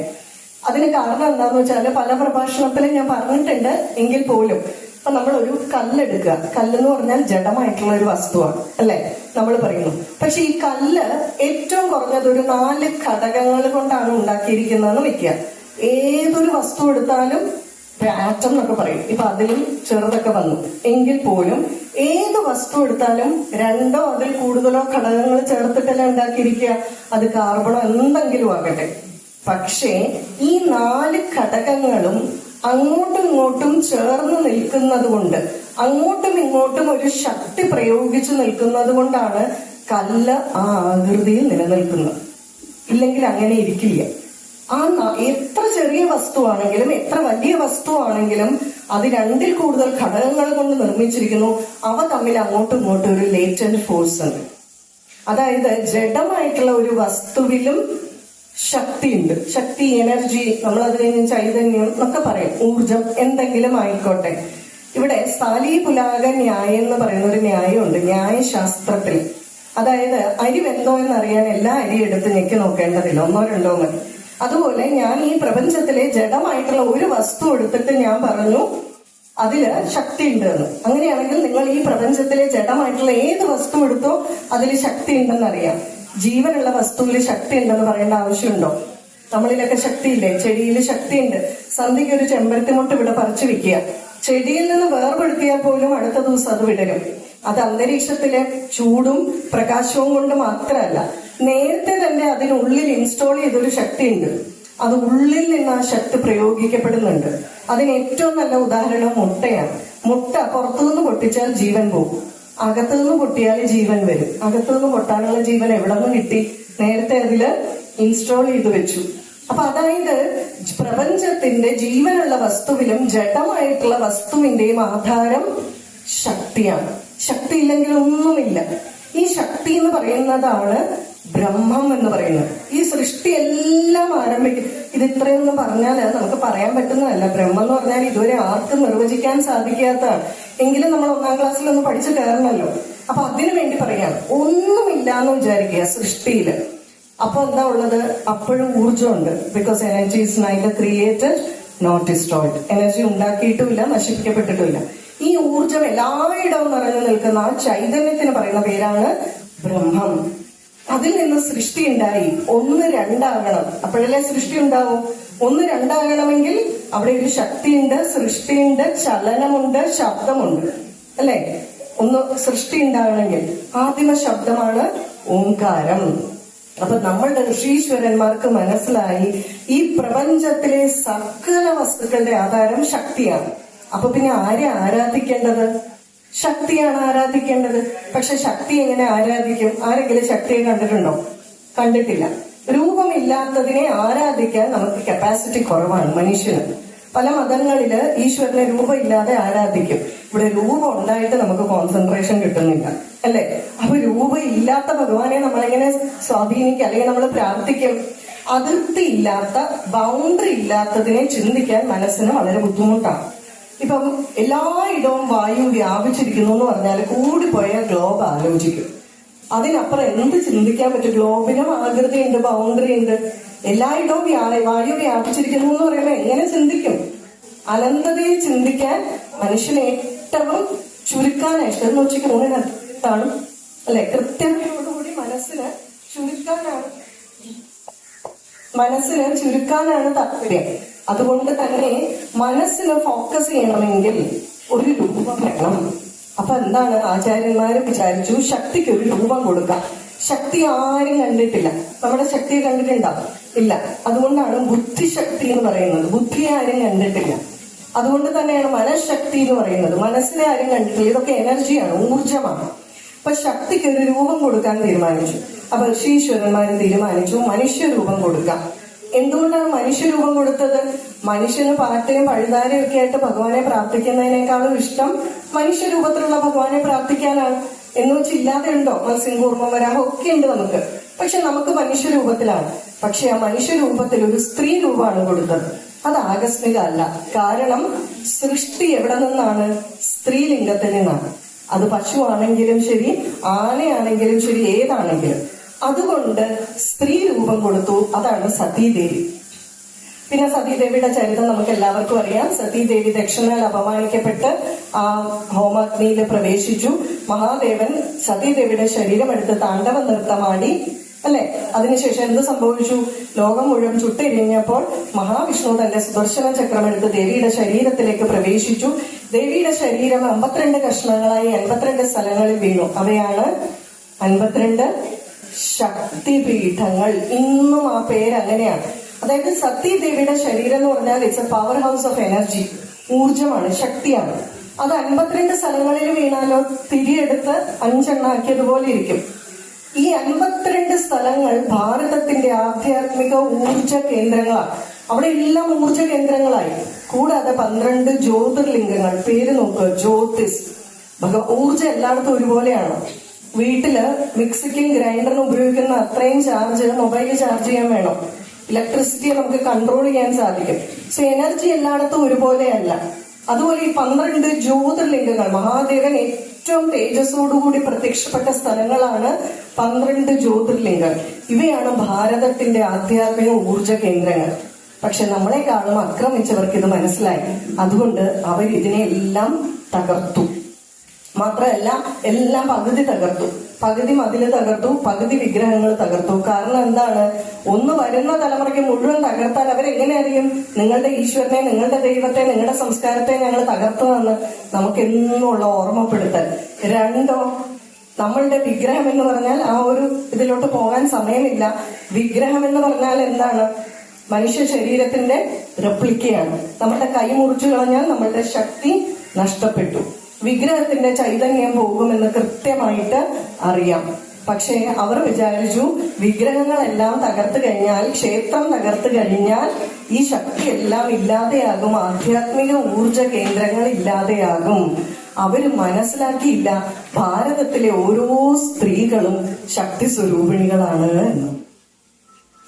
അതിന് കാരണം എന്താന്ന് വെച്ചാല് പല പ്രഭാഷണത്തിലും ഞാൻ പറഞ്ഞിട്ടുണ്ട്. എങ്കിൽ പോലും ഇപ്പൊ നമ്മൾ ഒരു കല്ലെടുക്കുക. കല്ലെന്ന് പറഞ്ഞാൽ ജഡമായിട്ടുള്ള ഒരു വസ്തുവാണ്, അല്ലെ? നമ്മൾ പറയുന്നു. പക്ഷെ ഈ കല്ല് ഏറ്റവും കുറഞ്ഞത് ഒരു 4 ഘടകങ്ങൾ കൊണ്ടാണ് ഉണ്ടാക്കിയിരിക്കുന്നതെന്ന് വെക്കുക. ഏതൊരു വസ്തു എടുത്താലും ആറ്റം എന്നൊക്കെ പറയും, ഇപ്പൊ അതിലും ചെറുതൊക്കെ വന്നു. എങ്കിൽ പോലും ഏത് വസ്തു എടുത്താലും 2ഓ അതിൽ കൂടുതലോ ഘടകങ്ങൾ ചേർത്തിട്ടല്ല ഉണ്ടാക്കിയിരിക്കുക. അത് കാർബണോ എന്തെങ്കിലും ആകട്ടെ. പക്ഷേ ഈ 4 ഘടകങ്ങളും അങ്ങോട്ടും ഇങ്ങോട്ടും ചേർന്ന് നിൽക്കുന്നത് കൊണ്ട്, അങ്ങോട്ടും ഇങ്ങോട്ടും ഒരു ശക്തി പ്രയോഗിച്ചു നിൽക്കുന്നത് കൊണ്ടാണ് കല്ല് ആ ആകൃതിയിൽ നിലനിൽക്കുന്നത്. ഇല്ലെങ്കിൽ അങ്ങനെ ഇരിക്കില്ല. എത്ര ചെറിയ വസ്തുവാണെങ്കിലും എത്ര വലിയ വസ്തുവാണെങ്കിലും അത് 2ൽ കൂടുതൽ ഘടകങ്ങൾ കൊണ്ട് നിർമ്മിച്ചിരിക്കുന്നു. അവ തമ്മിൽ അങ്ങോട്ടും ഇങ്ങോട്ടും ഒരു ലേറ്റന്റ് ഫോഴ്സ് ഉണ്ട്. അതായത് ജഡമായിട്ടുള്ള ഒരു വസ്തുവിലും ശക്തിയുണ്ട്. ശക്തി, എനർജി, നമ്മൾ അതിനെ ചൈതന്യം എന്നൊക്കെ പറയും, ഊർജം, എന്തെങ്കിലും ആയിക്കോട്ടെ. ഇവിടെ സാലീപുലാക ന്യായം എന്ന് പറയുന്ന ഒരു ന്യായമുണ്ട് ന്യായശാസ്ത്രത്തിൽ. അതായത് അരി വെന്തോ എന്നറിയാൻ എല്ലാ അരി എടുത്ത് ഞെക്കി നോക്കേണ്ടതില്ല, 1ഓ 2ഓ മതി. അതുപോലെ ഞാൻ ഈ പ്രപഞ്ചത്തിലെ ജഡമായിട്ടുള്ള ഒരു വസ്തു എടുത്തിട്ട് ഞാൻ പറഞ്ഞു അതില് ശക്തി ഉണ്ട് എന്ന്. അങ്ങനെയാണെങ്കിൽ നിങ്ങൾ ഈ പ്രപഞ്ചത്തിലെ ജഡമായിട്ടുള്ള ഏത് വസ്തു എടുത്തോ അതിൽ ശക്തി ഉണ്ടെന്ന് അറിയാം. ജീവനുള്ള വസ്തുവിൽ ശക്തി ഉണ്ടെന്ന് പറയേണ്ട ആവശ്യമുണ്ടോ? നമ്മളിലൊക്കെ ശക്തിയില്ലേ? ചെടിയിൽ ശക്തിയുണ്ട്. സന്ധ്യയ്ക്ക് ഒരു ചെമ്പരത്തിമുട്ട് ഇവിടെ പറിച്ചു വെക്കുക, ചെടിയിൽ നിന്ന് വേർപെടുത്തിയാൽ പോലും അടുത്ത ദിവസം അത് വിടരും. അത് അന്തരീക്ഷത്തിലെ ചൂടും പ്രകാശവും കൊണ്ട് മാത്രമല്ല, നേരത്തെ തന്നെ അതിനുള്ളിൽ ഇൻസ്റ്റോൾ ചെയ്തൊരു ശക്തിയുണ്ട്. അത് ഉള്ളിൽ നിന്ന് ആ ശക്തി പ്രയോഗിക്കപ്പെടുന്നുണ്ട്. അതിന് ഏറ്റവും നല്ല ഉദാഹരണം മുട്ടയാണ്. മുട്ട പുറത്തുനിന്ന് പൊട്ടിച്ചാൽ ജീവൻ പോകും, അകത്തുനിന്ന് പൊട്ടിയാൽ ജീവൻ വരും. അകത്തുനിന്ന് പൊട്ടാനുള്ള ജീവൻ എവിടെ നിന്ന് കിട്ടി? നേരത്തെ അതില് ഇൻസ്റ്റോൾ ചെയ്ത് വെച്ചു. അപ്പൊ അതായത് പ്രപഞ്ചത്തിന്റെ ജീവനുള്ള വസ്തുവിലും ജഡമായിട്ടുള്ള വസ്തുവിന്റെയും ആധാരം ശക്തിയാണ്. ശക്തി ഇല്ലെങ്കിൽ ഒന്നുമില്ല. ഈ ശക്തി എന്ന് പറയുന്നതാണ് ബ്രഹ്മം എന്ന് പറയുന്നത്. ഈ സൃഷ്ടി എല്ലാം ആരംഭിക്കും. ഇത് ഇത്രയൊന്നും പറഞ്ഞാൽ നമുക്ക് പറയാൻ പറ്റുന്നതല്ല. ബ്രഹ്മം എന്ന് പറഞ്ഞാൽ ഇതുവരെ ആർക്കും നിർവചിക്കാൻ സാധിക്കാത്തതാണ്. എങ്കിലും നമ്മൾ 1ാം ക്ലാസ്സിലൊന്ന് പഠിച്ചു കയറണമല്ലോ. അപ്പൊ അതിനു വേണ്ടി പറയാം, ഒന്നുമില്ല എന്ന് വിചാരിക്കുക സൃഷ്ടിയില്. അപ്പൊ എന്താ ഉള്ളത്? അപ്പോഴും ഊർജ്ജമുണ്ട്. Because energy is neither created not destroyed. Energy ഉണ്ടാക്കിയിട്ടുമില്ല, നശിപ്പിക്കപ്പെട്ടിട്ടുമില്ല. ഈ ഊർജ്ജം എല്ലായിടവും നിറഞ്ഞു നിൽക്കുന്ന ആ ചൈതന്യത്തിന് പറയുന്ന പേരാണ് ബ്രഹ്മം. അതിൽ നിന്ന് സൃഷ്ടി ഉണ്ടായി. 1, 2 ആകണം, അപ്പോഴല്ലേ സൃഷ്ടി ഉണ്ടാവും. 1, 2 ആകണമെങ്കിൽ അവിടെ ഒരു ശക്തിയുണ്ട്, സൃഷ്ടിയുണ്ട്, ചലനമുണ്ട്, ശബ്ദമുണ്ട്, അല്ലെ? ഒന്ന് സൃഷ്ടി ഉണ്ടാകണമെങ്കിൽ ആദിമ ശബ്ദമാണ് ഓംകാരം. അപ്പൊ നമ്മളുടെ ഋഷീശ്വരന്മാർക്ക് മനസ്സിലായി ഈ പ്രപഞ്ചത്തിലെ സകല വസ്തുക്കളുടെ ആധാരം ശക്തിയാണ്. അപ്പൊ പിന്നെ ആരെ ആരാധിക്കേണ്ടത്? ശക്തിയാണ് ആരാധിക്കേണ്ടത്. പക്ഷെ ശക്തി എങ്ങനെ ആരാധിക്കും? ആരെങ്കിലും ശക്തിയെ കണ്ടിട്ടുണ്ടോ? കണ്ടിട്ടില്ല. രൂപമില്ലാത്തതിനെ ആരാധിക്കാൻ നമുക്ക് കപ്പാസിറ്റി കുറവാണ് മനുഷ്യന്. പല മതങ്ങളില് ഈശ്വരനെ രൂപമില്ലാതെ ആരാധിക്കും. ഇവിടെ രൂപം ഉണ്ടായിട്ട് നമുക്ക് കോൺസെൻട്രേഷൻ കിട്ടുന്നില്ല, അല്ലെ? അപ്പൊ രൂപമില്ലാത്ത ഭഗവാനെ നമ്മളെങ്ങനെ സ്വാധീനിക്കും, അല്ലെങ്കിൽ നമ്മൾ പ്രാർത്ഥിക്കും? അതിർത്തി ഇല്ലാത്ത, ബൗണ്ടറി ഇല്ലാത്തതിനെ ചിന്തിക്കാൻ മനസ്സിന് വളരെ ബുദ്ധിമുട്ടാണ്. ഇപ്പം എല്ലായിടവും വായു വ്യാപിച്ചിരിക്കുന്നു എന്ന് പറഞ്ഞാൽ കൂടിപ്പോയ ഗ്ലോബ് ആലോചിക്കും. അതിനപ്പുറം എന്ത് ചിന്തിക്കാൻ പറ്റും? ഗ്ലോബിനും ആകൃതി ഉണ്ട്, ബൗണ്ടറി ഉണ്ട്. എല്ലായിടവും വായു വ്യാപിച്ചിരിക്കുന്നു എന്ന് പറയുമ്പോൾ എങ്ങനെ ചിന്തിക്കും? അനന്തതയെ ചിന്തിക്കാൻ മനുഷ്യന് ഏറ്റവും ചുരുക്കാനാണ് ഇഷ്ടം. എന്ന് വെച്ചാൽ 3 അല്ലെ? കൃത്യതയോടുകൂടി മനസ്സിന് ചുരുക്കാനാണ് താല്പര്യം. അതുകൊണ്ട് തന്നെ മനസ്സിന് ഫോക്കസ് ചെയ്യണമെങ്കിൽ ഒരു രൂപം വേണം. അപ്പൊ എന്താണ് ആചാര്യന്മാര് വിചാരിച്ചു, ശക്തിക്ക് ഒരു രൂപം കൊടുക്കാം. ശക്തി ആരും കണ്ടിട്ടില്ല. നമ്മുടെ ശക്തിയെ കണ്ടിട്ടുണ്ടാവും? ഇല്ല. അതുകൊണ്ടാണ് ബുദ്ധിശക്തി എന്ന് പറയുന്നത്. ബുദ്ധിയെ ആരും കണ്ടിട്ടില്ല. അതുകൊണ്ട് തന്നെയാണ് മനഃശക്തി എന്ന് പറയുന്നത്. മനസ്സിനെ ആരും കണ്ടിട്ടില്ല. ഇതൊക്കെ എനർജിയാണ്, ഊർജമാണ്. അപ്പൊ ശക്തിക്ക് ഒരു രൂപം കൊടുക്കാൻ തീരുമാനിച്ചു. അപ്പൊ ഋഷീശ്വരന്മാര് തീരുമാനിച്ചു മനുഷ്യരൂപം കൊടുക്കാം. എന്തുകൊണ്ടാണ് മനുഷ്യരൂപം കൊടുത്തത്? മനുഷ്യന് പാട്ടയും പഴുതാരയും ഒക്കെ ആയിട്ട് ഭഗവാനെ പ്രാർത്ഥിക്കുന്നതിനേക്കാളും ഇഷ്ടം മനുഷ്യരൂപത്തിലുള്ള ഭഗവാനെ പ്രാർത്ഥിക്കാനാണ്. എന്ന് വെച്ചില്ലാതെ ഉണ്ടോ? മത്സ്യകൂർമ്മം വരാമോ ഒക്കെ ഉണ്ട് നമുക്ക്. പക്ഷെ നമുക്ക് മനുഷ്യരൂപത്തിലാണ്. പക്ഷെ ആ മനുഷ്യരൂപത്തിൽ ഒരു സ്ത്രീ രൂപമാണ് കൊടുത്തത്. അത് ആകസ്മിക അല്ല. കാരണം സൃഷ്ടി എവിടെ നിന്നാണ്? സ്ത്രീലിംഗത്തിൽ നിന്നാണ്. അത് പശുവാണെങ്കിലും ശരി, ആനയാണെങ്കിലും ശരി, ഏതാണെങ്കിലും. അതുകൊണ്ട് സ്ത്രീ രൂപം കൊടുത്തു. അതാണ് സതീദേവി. പിന്നെ സതീദേവിയുടെ ചരിത്രം നമുക്ക് എല്ലാവർക്കും അറിയാം. സതീദേവി ദക്ഷനാൽ അപമാനിക്കപ്പെട്ട് ആ ഹോമാഗ്നിയിൽ പ്രവേശിച്ചു. മഹാദേവൻ സതീദേവിയുടെ ശരീരം എടുത്ത് താണ്ഡവ നൃത്തമാടി, അല്ലെ? അതിനുശേഷം എന്ത് സംഭവിച്ചു? ലോകം മുഴുവൻ ചുട്ടെരിഞ്ഞപ്പോൾ മഹാവിഷ്ണു തന്റെ സുദർശന ചക്രം എടുത്ത് ദേവിയുടെ ശരീരത്തിലേക്ക് പ്രവേശിച്ചു. ദേവിയുടെ ശരീരം 52 കഷ്ണങ്ങളായി 52 സ്ഥലങ്ങളിൽ വീണു. അവയാണ് 52 ശക്തിപീഠങ്ങൾ. ഇന്നും ആ പേര് അങ്ങനെയാണ്. അതായത് സതീദേവിയുടെ ശരീരം എന്ന് പറഞ്ഞാൽ it's a power house of energy. ഊർജമാണ്, ശക്തിയാണ്. അത് 52 സ്ഥലങ്ങളിൽ വീണാലോ തിരിയെടുത്ത് 5 എണ്ണാക്കിയതുപോലെ ഇരിക്കും. ഈ 52 സ്ഥലങ്ങൾ ഭാരതത്തിന്റെ ആധ്യാത്മിക ഊർജ കേന്ദ്രങ്ങളാണ്. അവിടെ എല്ലാം ഊർജ കേന്ദ്രങ്ങളായി. കൂടാതെ 12 ജ്യോതിർലിംഗങ്ങൾ. പേര് നോക്കുക, ജ്യോതിസ്. ഊർജം എല്ലായിടത്തും ഒരുപോലെയാണ്. വീട്ടില് മിക്സിക്കും ഗ്രൈൻഡറിനും ഉപയോഗിക്കുന്ന അത്രയും ചാർജ് മൊബൈൽ ചാർജ് ചെയ്യാൻ വേണം. ഇലക്ട്രിസിറ്റിയെ നമുക്ക് കൺട്രോൾ ചെയ്യാൻ സാധിക്കും. സോ എനർജി എല്ലായിടത്തും ഒരുപോലെയല്ല. അതുപോലെ ഈ 12 ജ്യോതിർലിംഗങ്ങൾ, മഹാദേവൻ ഏറ്റവും തേജസ്സോടുകൂടി പ്രത്യക്ഷപ്പെട്ട സ്ഥലങ്ങളാണ് 12 ജ്യോതിർലിംഗങ്ങൾ. ഇവയാണ് ഭാരതത്തിന്റെ ആധ്യാത്മിക ഊർജ കേന്ദ്രങ്ങൾ. പക്ഷെ നമ്മളെക്കാളും ആക്രമിച്ചവർക്ക് ഇത് മനസ്സിലായി. അതുകൊണ്ട് അവർ ഇതിനെ എല്ലാം തകർത്തു. മാത്രമല്ല, എല്ലാം പകുതി തകർത്തു. പകുതി മതില് തകർത്തു, പകുതി വിഗ്രഹങ്ങൾ തകർത്തു. കാരണം എന്താണ്? ഒന്ന് വരുന്ന തലമുറയ്ക്ക് മുഴുവൻ തകർത്താൽ അവരെങ്ങനെ അറിയും നിങ്ങളുടെ ഈശ്വരനെ, നിങ്ങളുടെ ദൈവത്തെ, നിങ്ങളുടെ സംസ്കാരത്തെ ഞങ്ങൾ തകർത്തുവെന്ന്? നമുക്ക് എന്നുള്ള ഓർമ്മപ്പെടുത്തൽ. രണ്ടോ, നമ്മളുടെ വിഗ്രഹം എന്ന് പറഞ്ഞാൽ ആ ഒരു ഇതിലോട്ട് പോകാൻ സമയമില്ല. വിഗ്രഹം എന്ന് പറഞ്ഞാൽ എന്താണ്? മനുഷ്യ ശരീരത്തിന്റെ റെപ്ലിക്കയാണ്. നമ്മുടെ കൈ മുറിച്ചു കളഞ്ഞാൽ നമ്മളുടെ ശക്തി നഷ്ടപ്പെട്ടു. വിഗ്രഹത്തിന്റെ ചൈതന്യം പോകുമെന്ന് കൃത്യമായിട്ട് അറിയാം. പക്ഷേ അവർ വിചാരിച്ചു വിഗ്രഹങ്ങളെല്ലാം തകർത്തു കഴിഞ്ഞാൽ, ക്ഷേത്രം തകർത്തു കഴിഞ്ഞാൽ ഈ ശക്തിയെല്ലാം ഇല്ലാതെയാകും, ആധ്യാത്മിക ഊർജ കേന്ദ്രങ്ങൾ ഇല്ലാതെയാകും. അവര് മനസ്സിലാക്കിയില്ല ഭാരതത്തിലെ ഓരോ സ്ത്രീകളും ശക്തി സ്വരൂപിണികളാണ് എന്ന്.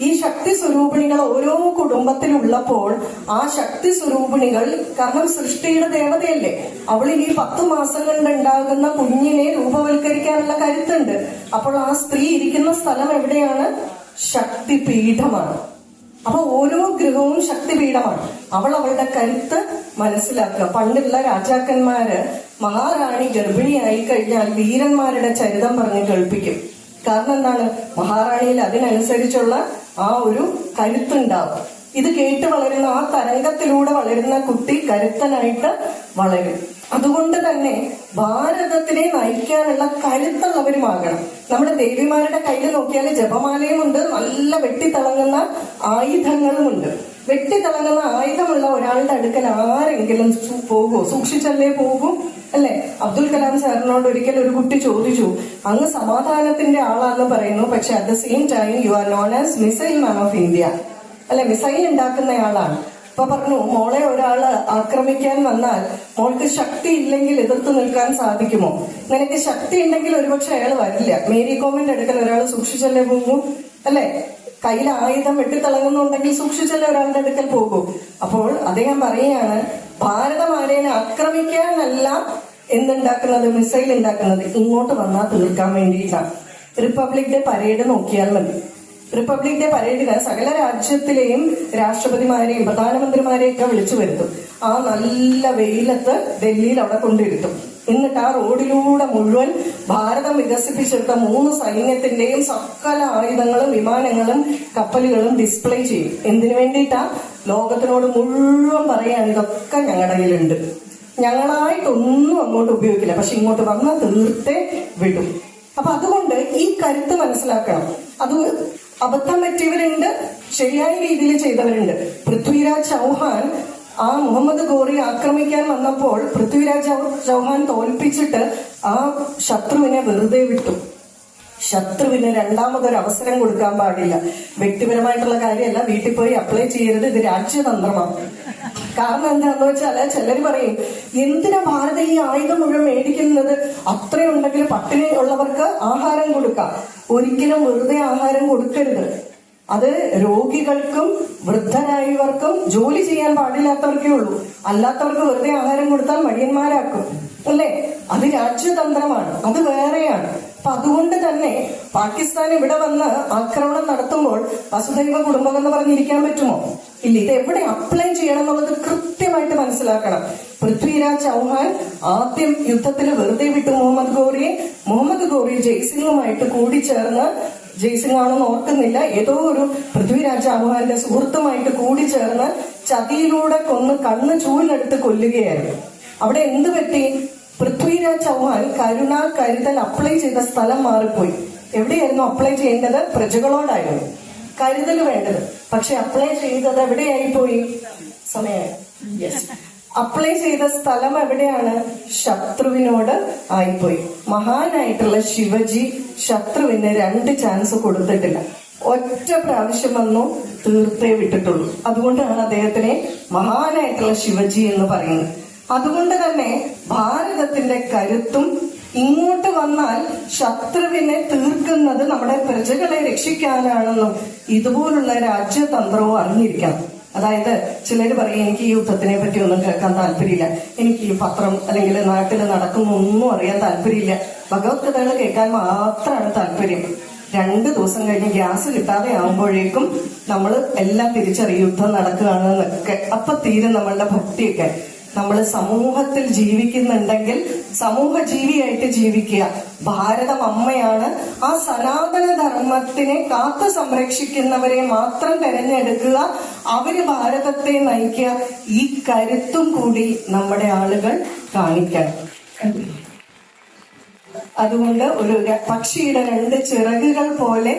ഈ ശക്തി സ്വരൂപിണികൾ ഓരോ കുടുംബത്തിലുള്ളപ്പോൾ ആ ശക്തി സ്വരൂപിണികൾ, കാരണം സൃഷ്ടിയുടെ ദേവതയല്ലേ, അവളിൽ ഈ 10 മാസം കൊണ്ടുണ്ടാകുന്ന കുഞ്ഞിനെ രൂപവൽക്കരിക്കാനുള്ള കരുത്തുണ്ട്. അപ്പോൾ ആ സ്ത്രീ ഇരിക്കുന്ന സ്ഥലം എവിടെയാണ്? ശക്തിപീഠമാണ്. അപ്പൊ ഓരോ ഗൃഹവും ശക്തിപീഠമാണ്. അവൾ അവളുടെ കരുത്ത് മനസ്സിലാക്കുക. പണ്ടുള്ള രാജാക്കന്മാര് മഹാറാണി ഗർഭിണിയായി കഴിഞ്ഞാൽ വീരന്മാരുടെ ചരിതം പറഞ്ഞ് കേൾപ്പിക്കും. കാരണം എന്താണ്? മഹാറാണിയിൽ അതിനനുസരിച്ചുള്ള ആ ഒരു കരുത്തുണ്ടാവും. ഇത് കേട്ട് വളരുന്ന, ആ തരംഗത്തിലൂടെ വളരുന്ന കുട്ടി കരുത്തനായിട്ട് വളരും. അതുകൊണ്ട് തന്നെ ഭാരതത്തിനെ നയിക്കാനുള്ള കരുത്തുള്ളവരുമാകണം. നമ്മുടെ ദേവിമാരുടെ കയ്യിൽ നോക്കിയാൽ ജപമാലയുമുണ്ട്, നല്ല വെട്ടിത്തിളങ്ങുന്ന ആയുധങ്ങളുമുണ്ട്. വെട്ടിത്തിളങ്ങുന്ന ആയുധമുള്ള ഒരാളുടെ അടുക്കൽ ആരെങ്കിലും പോകുമോ? സൂക്ഷിച്ചല്ലേ പോകും, അല്ലെ? അബ്ദുൽ കലാം സാറിനോട് ഒരിക്കൽ ഒരു കുട്ടി ചോദിച്ചു, അങ്ങ് സമാധാനത്തിന്റെ ആളാന്ന് പറയുന്നു, പക്ഷെ at the same time you are known as missile man of India, അല്ലെ? മിസൈൽ ഉണ്ടാക്കുന്നയാളാണ്. അപ്പൊ പറഞ്ഞു, മോളെ ഒരാള് ആക്രമിക്കാൻ വന്നാൽ മോൾക്ക് ശക്തി ഇല്ലെങ്കിൽ എതിർത്ത് നിൽക്കാൻ സാധിക്കുമോ? നിനക്ക് ശക്തി ഉണ്ടെങ്കിൽ ഒരുപക്ഷെ അയാൾ വരില്ല. മേരി കോമിന്റെ അടുക്കൽ ഒരാൾ സൂക്ഷിച്ചല്ലേ പോകും, അല്ലെ? കയ്യിൽ ആയുധം വെട്ടിത്തിളങ്ങുന്നുണ്ടെങ്കിൽ സൂക്ഷിച്ചല്ലേ ഒരാളുടെ അടുക്കൽ പോകൂ. അപ്പോൾ അദ്ദേഹം പറയുകയാണ്, ഭാരതം ആരെയും ആക്രമിക്കാനല്ല എന്തുണ്ടാക്കുന്നത്, മിസൈൽ ഉണ്ടാക്കുന്നത്, ഇങ്ങോട്ട് വന്നാൽ തീർക്കാൻ വേണ്ടിയിട്ടാണ്. റിപ്പബ്ലിക് ഡേ പരേഡ് നോക്കിയാൽ മതി. റിപ്പബ്ലിക് ഡേ പരേഡിന് സകല രാജ്യത്തിലെയും രാഷ്ട്രപതിമാരെയും പ്രധാനമന്ത്രിമാരെയും ഒക്കെ വിളിച്ചു വരുത്തും. ആ നല്ല വെയിലത്ത് ഡൽഹിയിൽ അവിടെ കൊണ്ടിരുത്തും. എന്നിട്ട് ആ റോഡിലൂടെ മുഴുവൻ ഭാരതം വികസിപ്പിച്ചെടുത്ത 3 സൈന്യത്തിന്റെയും സകല ആയുധങ്ങളും വിമാനങ്ങളും കപ്പലുകളും ഡിസ്പ്ലേ ചെയ്യും. എന്തിനു വേണ്ടിയിട്ടാ? ലോകത്തിനോട് മുഴുവൻ പറയാണ്, ഇതൊക്കെ ഞങ്ങളുടെ കയ്യിലുണ്ട്, ഞങ്ങളായിട്ടൊന്നും അങ്ങോട്ട് ഉപയോഗിക്കില്ല, പക്ഷെ ഇങ്ങോട്ട് വന്നാൽ തീർത്തേ വിടും. അപ്പൊ അതുകൊണ്ട് ഈ കരുത്ത് മനസ്സിലാക്കണം. അത് അബദ്ധം പറ്റിയവരുണ്ട്, ശരിയായ രീതിയിൽ ചെയ്തവരുണ്ട്. പൃഥ്വിരാജ് ചൗഹാൻ ആ മുഹമ്മദ് ഗോറി ആക്രമിക്കാൻ വന്നപ്പോൾ പൃഥ്വിരാജ് ചൗഹാൻ തോൽപ്പിച്ചിട്ട് ആ ശത്രുവിനെ വെറുതെ വിട്ടു. ശത്രുവിന് രണ്ടാമതൊരു അവസരം കൊടുക്കാൻ പാടില്ല. വ്യക്തിപരമായിട്ടുള്ള കാര്യമല്ല, വീട്ടിൽ പോയി അപ്ലൈ ചെയ്യരുത്, ഇത് രാജ്യതന്ത്രമാണ്. കാരണം എന്താണെന്ന് വെച്ചാല് ചിലര് പറയും, എന്തിനാ ഭാരതം ഈ ആയുധം മുഴുവൻ മേടിക്കുന്നത്, അത്രയുണ്ടെങ്കിൽ പട്ടിണി ഉള്ളവർക്ക് ആഹാരം കൊടുക്കാം. ഒരിക്കലും വെറുതെ ആഹാരം കൊടുക്കരുത്. അത് രോഗികൾക്കും വൃദ്ധരായവർക്കും ജോലി ചെയ്യാൻ പാടില്ലാത്തവർക്കേ ഉള്ളൂ. അല്ലാത്തവർക്ക് വെറുതെ ആഹാരം കൊടുത്താൽ മടിയന്മാരാക്കും, അല്ലേ? അത് രാജ്യതന്ത്രമാണ്, അത് വേറെയാണ്. അപ്പൊ അതുകൊണ്ട് തന്നെ പാകിസ്ഥാൻ ഇവിടെ വന്ന് ആക്രമണം നടത്തുമ്പോൾ വസുധൈവ കുടുംബം എന്ന് പറഞ്ഞിരിക്കാൻ പറ്റുമോ? ഇല്ല. ഇത് എവിടെ അപ്ലൈ ചെയ്യണം എന്നുള്ളത് കൃത്യമായിട്ട് മനസ്സിലാക്കണം. പൃഥ്വിരാജ് ചൗഹാൻ ആദ്യം യുദ്ധത്തിൽ വെറുതെ വിട്ടു മുഹമ്മദ് ഗോറി ജയ്സിംഗുമായിട്ട് കൂടിച്ചേർന്ന്, ജയ്സിംഗ് ആണെന്ന് ഓർക്കുന്നില്ല, ഏതോ ഒരു പൃഥ്വിരാജ് ചൗഹാന്റെ സുഹൃത്തുമായിട്ട് കൂടിച്ചേർന്ന് ചതിയിലൂടെ കൊന്ന് കണ്ണ് ചൂലിനെടുത്ത് കൊല്ലുകയായിരുന്നു. അവിടെ എന്ത് പറ്റി? പൃഥ്വിരാജ് ചൗഹാൻ കരുതൽ അപ്ലൈ ചെയ്ത സ്ഥലം മാറിപ്പോയി. എവിടെയായിരുന്നു അപ്ലൈ ചെയ്യേണ്ടത്? പ്രജകളോടായിരുന്നു കരുതൽ വേണ്ടത്. പക്ഷെ അപ്ലൈ ചെയ്തത് എവിടെയായി പോയി? അപ്ലൈ ചെയ്ത സ്ഥലം എവിടെയാണ്? ശത്രുവിനോട് ആയിപ്പോയി. മഹാനായിട്ടുള്ള ശിവജി ശത്രുവിന് 2 ചാൻസ് കൊടുത്തിട്ടില്ല. ഒറ്റ പ്രാവശ്യം വന്നു തീർത്തേ വിട്ടിട്ടുള്ളൂ. അതുകൊണ്ടാണ് അദ്ദേഹത്തിനെ മഹാനായിട്ടുള്ള ശിവജി എന്ന് പറയുന്നത്. അതുകൊണ്ട് തന്നെ ഭാരതത്തിന്റെ കരുത്തും ഇങ്ങോട്ട് വന്നാൽ ശത്രുവിനെ തീർക്കുന്നത് നമ്മുടെ പ്രജകളെ രക്ഷിക്കാനാണെന്നും ഇതുപോലുള്ള രാജ്യതന്ത്രവും അറിഞ്ഞിരിക്കണം. അതായത് ചിലര് പറയും, എനിക്ക് ഈ യുദ്ധത്തിനെ പറ്റി ഒന്നും കേൾക്കാൻ താല്പര്യമില്ല, എനിക്ക് ഈ പത്രം അല്ലെങ്കിൽ നാട്ടിൽ നടക്കുന്ന ഒന്നും അറിയാൻ താല്പര്യമില്ല, ഭഗവത് കഥകൾ കേൾക്കാൻ മാത്രമാണ് താല്പര്യം. 2 ദിവസം കഴിഞ്ഞ് ഗ്യാസ് കിട്ടാതെ ആവുമ്പോഴേക്കും നമ്മൾ എല്ലാം തിരിച്ചറിയും യുദ്ധം നടക്കുകയാണെന്നൊക്കെ. അപ്പൊ തീരും നമ്മളുടെ ഭക്തിയൊക്കെ. നമ്മൾ സമൂഹത്തിൽ ജീവിക്കുന്നുണ്ടെങ്കിൽ സമൂഹ ജീവിയായിട്ട് ജീവിക്കുക. ഭാരതം അമ്മയാണ്. ആ സനാതന ധർമ്മത്തിനെ കാത്തു സംരക്ഷിക്കുന്നവരെ മാത്രം തെരഞ്ഞെടുക്കുക, അവര് ഭാരതത്തെ നയിക്കുക. ഈ കരുത്തും കൂടി നമ്മുടെ ആളുകൾ കാണിക്കണം. അതുകൊണ്ട് ഒരു പക്ഷിയുടെ 2 ചിറകുകൾ പോലെ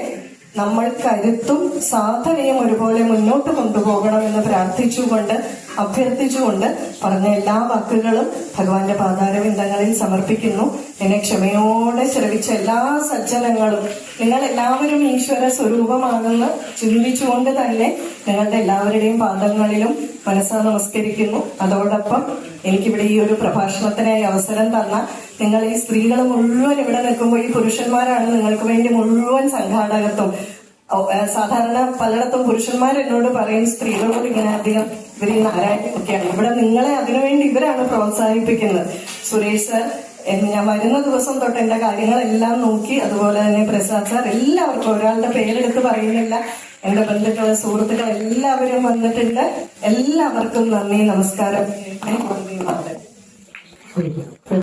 നമ്മൾ കരുത്തും സാധനയും ഒരുപോലെ മുന്നോട്ട് കൊണ്ടുപോകണമെന്ന് പ്രാർത്ഥിച്ചുകൊണ്ട് അഭ്യർത്ഥിച്ചുകൊണ്ട് പറഞ്ഞ എല്ലാ വാക്കുകളും ഭഗവാന്റെ പാതാരവിന്ദങ്ങളിൽ സമർപ്പിക്കുന്നു. എന്നെ ക്ഷമയോടെ ശ്രവിച്ച എല്ലാ സജ്ജനങ്ങളും നിങ്ങൾ എല്ലാവരും ഈശ്വര സ്വരൂപമാണെന്ന് ചിന്തിച്ചുകൊണ്ട് തന്നെ നിങ്ങളുടെ എല്ലാവരുടെയും പാദങ്ങളിലും മനസ്സാ നമസ്കരിക്കുന്നു. അതോടൊപ്പം എനിക്കിവിടെ ഈ ഒരു പ്രഭാഷണത്തിനായി അവസരം തന്ന നിങ്ങൾ ഈ സ്ത്രീകൾ മുഴുവൻ ഇവിടെ നിൽക്കുമ്പോൾ ഈ പുരുഷന്മാരാണ് നിങ്ങൾക്ക് വേണ്ടി മുഴുവൻ സംഘാടകത്വം. സാധാരണ പലയിടത്തും പുരുഷന്മാർ എന്നോട് പറയും സ്ത്രീകളോട് ഇങ്ങനെ അധികം ഇവര് നാരായണൊക്കെയാണ്. ഇവിടെ നിങ്ങളെ അതിനുവേണ്ടി ഇവരാണ് പ്രോത്സാഹിപ്പിക്കുന്നത്. സുരേഷ് സർ, ഞാൻ വരുന്ന ദിവസം തൊട്ട് എന്റെ കാര്യങ്ങളെല്ലാം നോക്കി, അതുപോലെ തന്നെ പ്രസാദ് സാർ, എല്ലാവർക്കും ഒരാളുടെ പേരെടുത്ത് പറയുന്നില്ല, എന്റെ ബന്ധുക്കള് സുഹൃത്തുക്കൾ എല്ലാവരും വന്നിട്ടുണ്ട്. എല്ലാവർക്കും നന്ദി, നമസ്കാരം.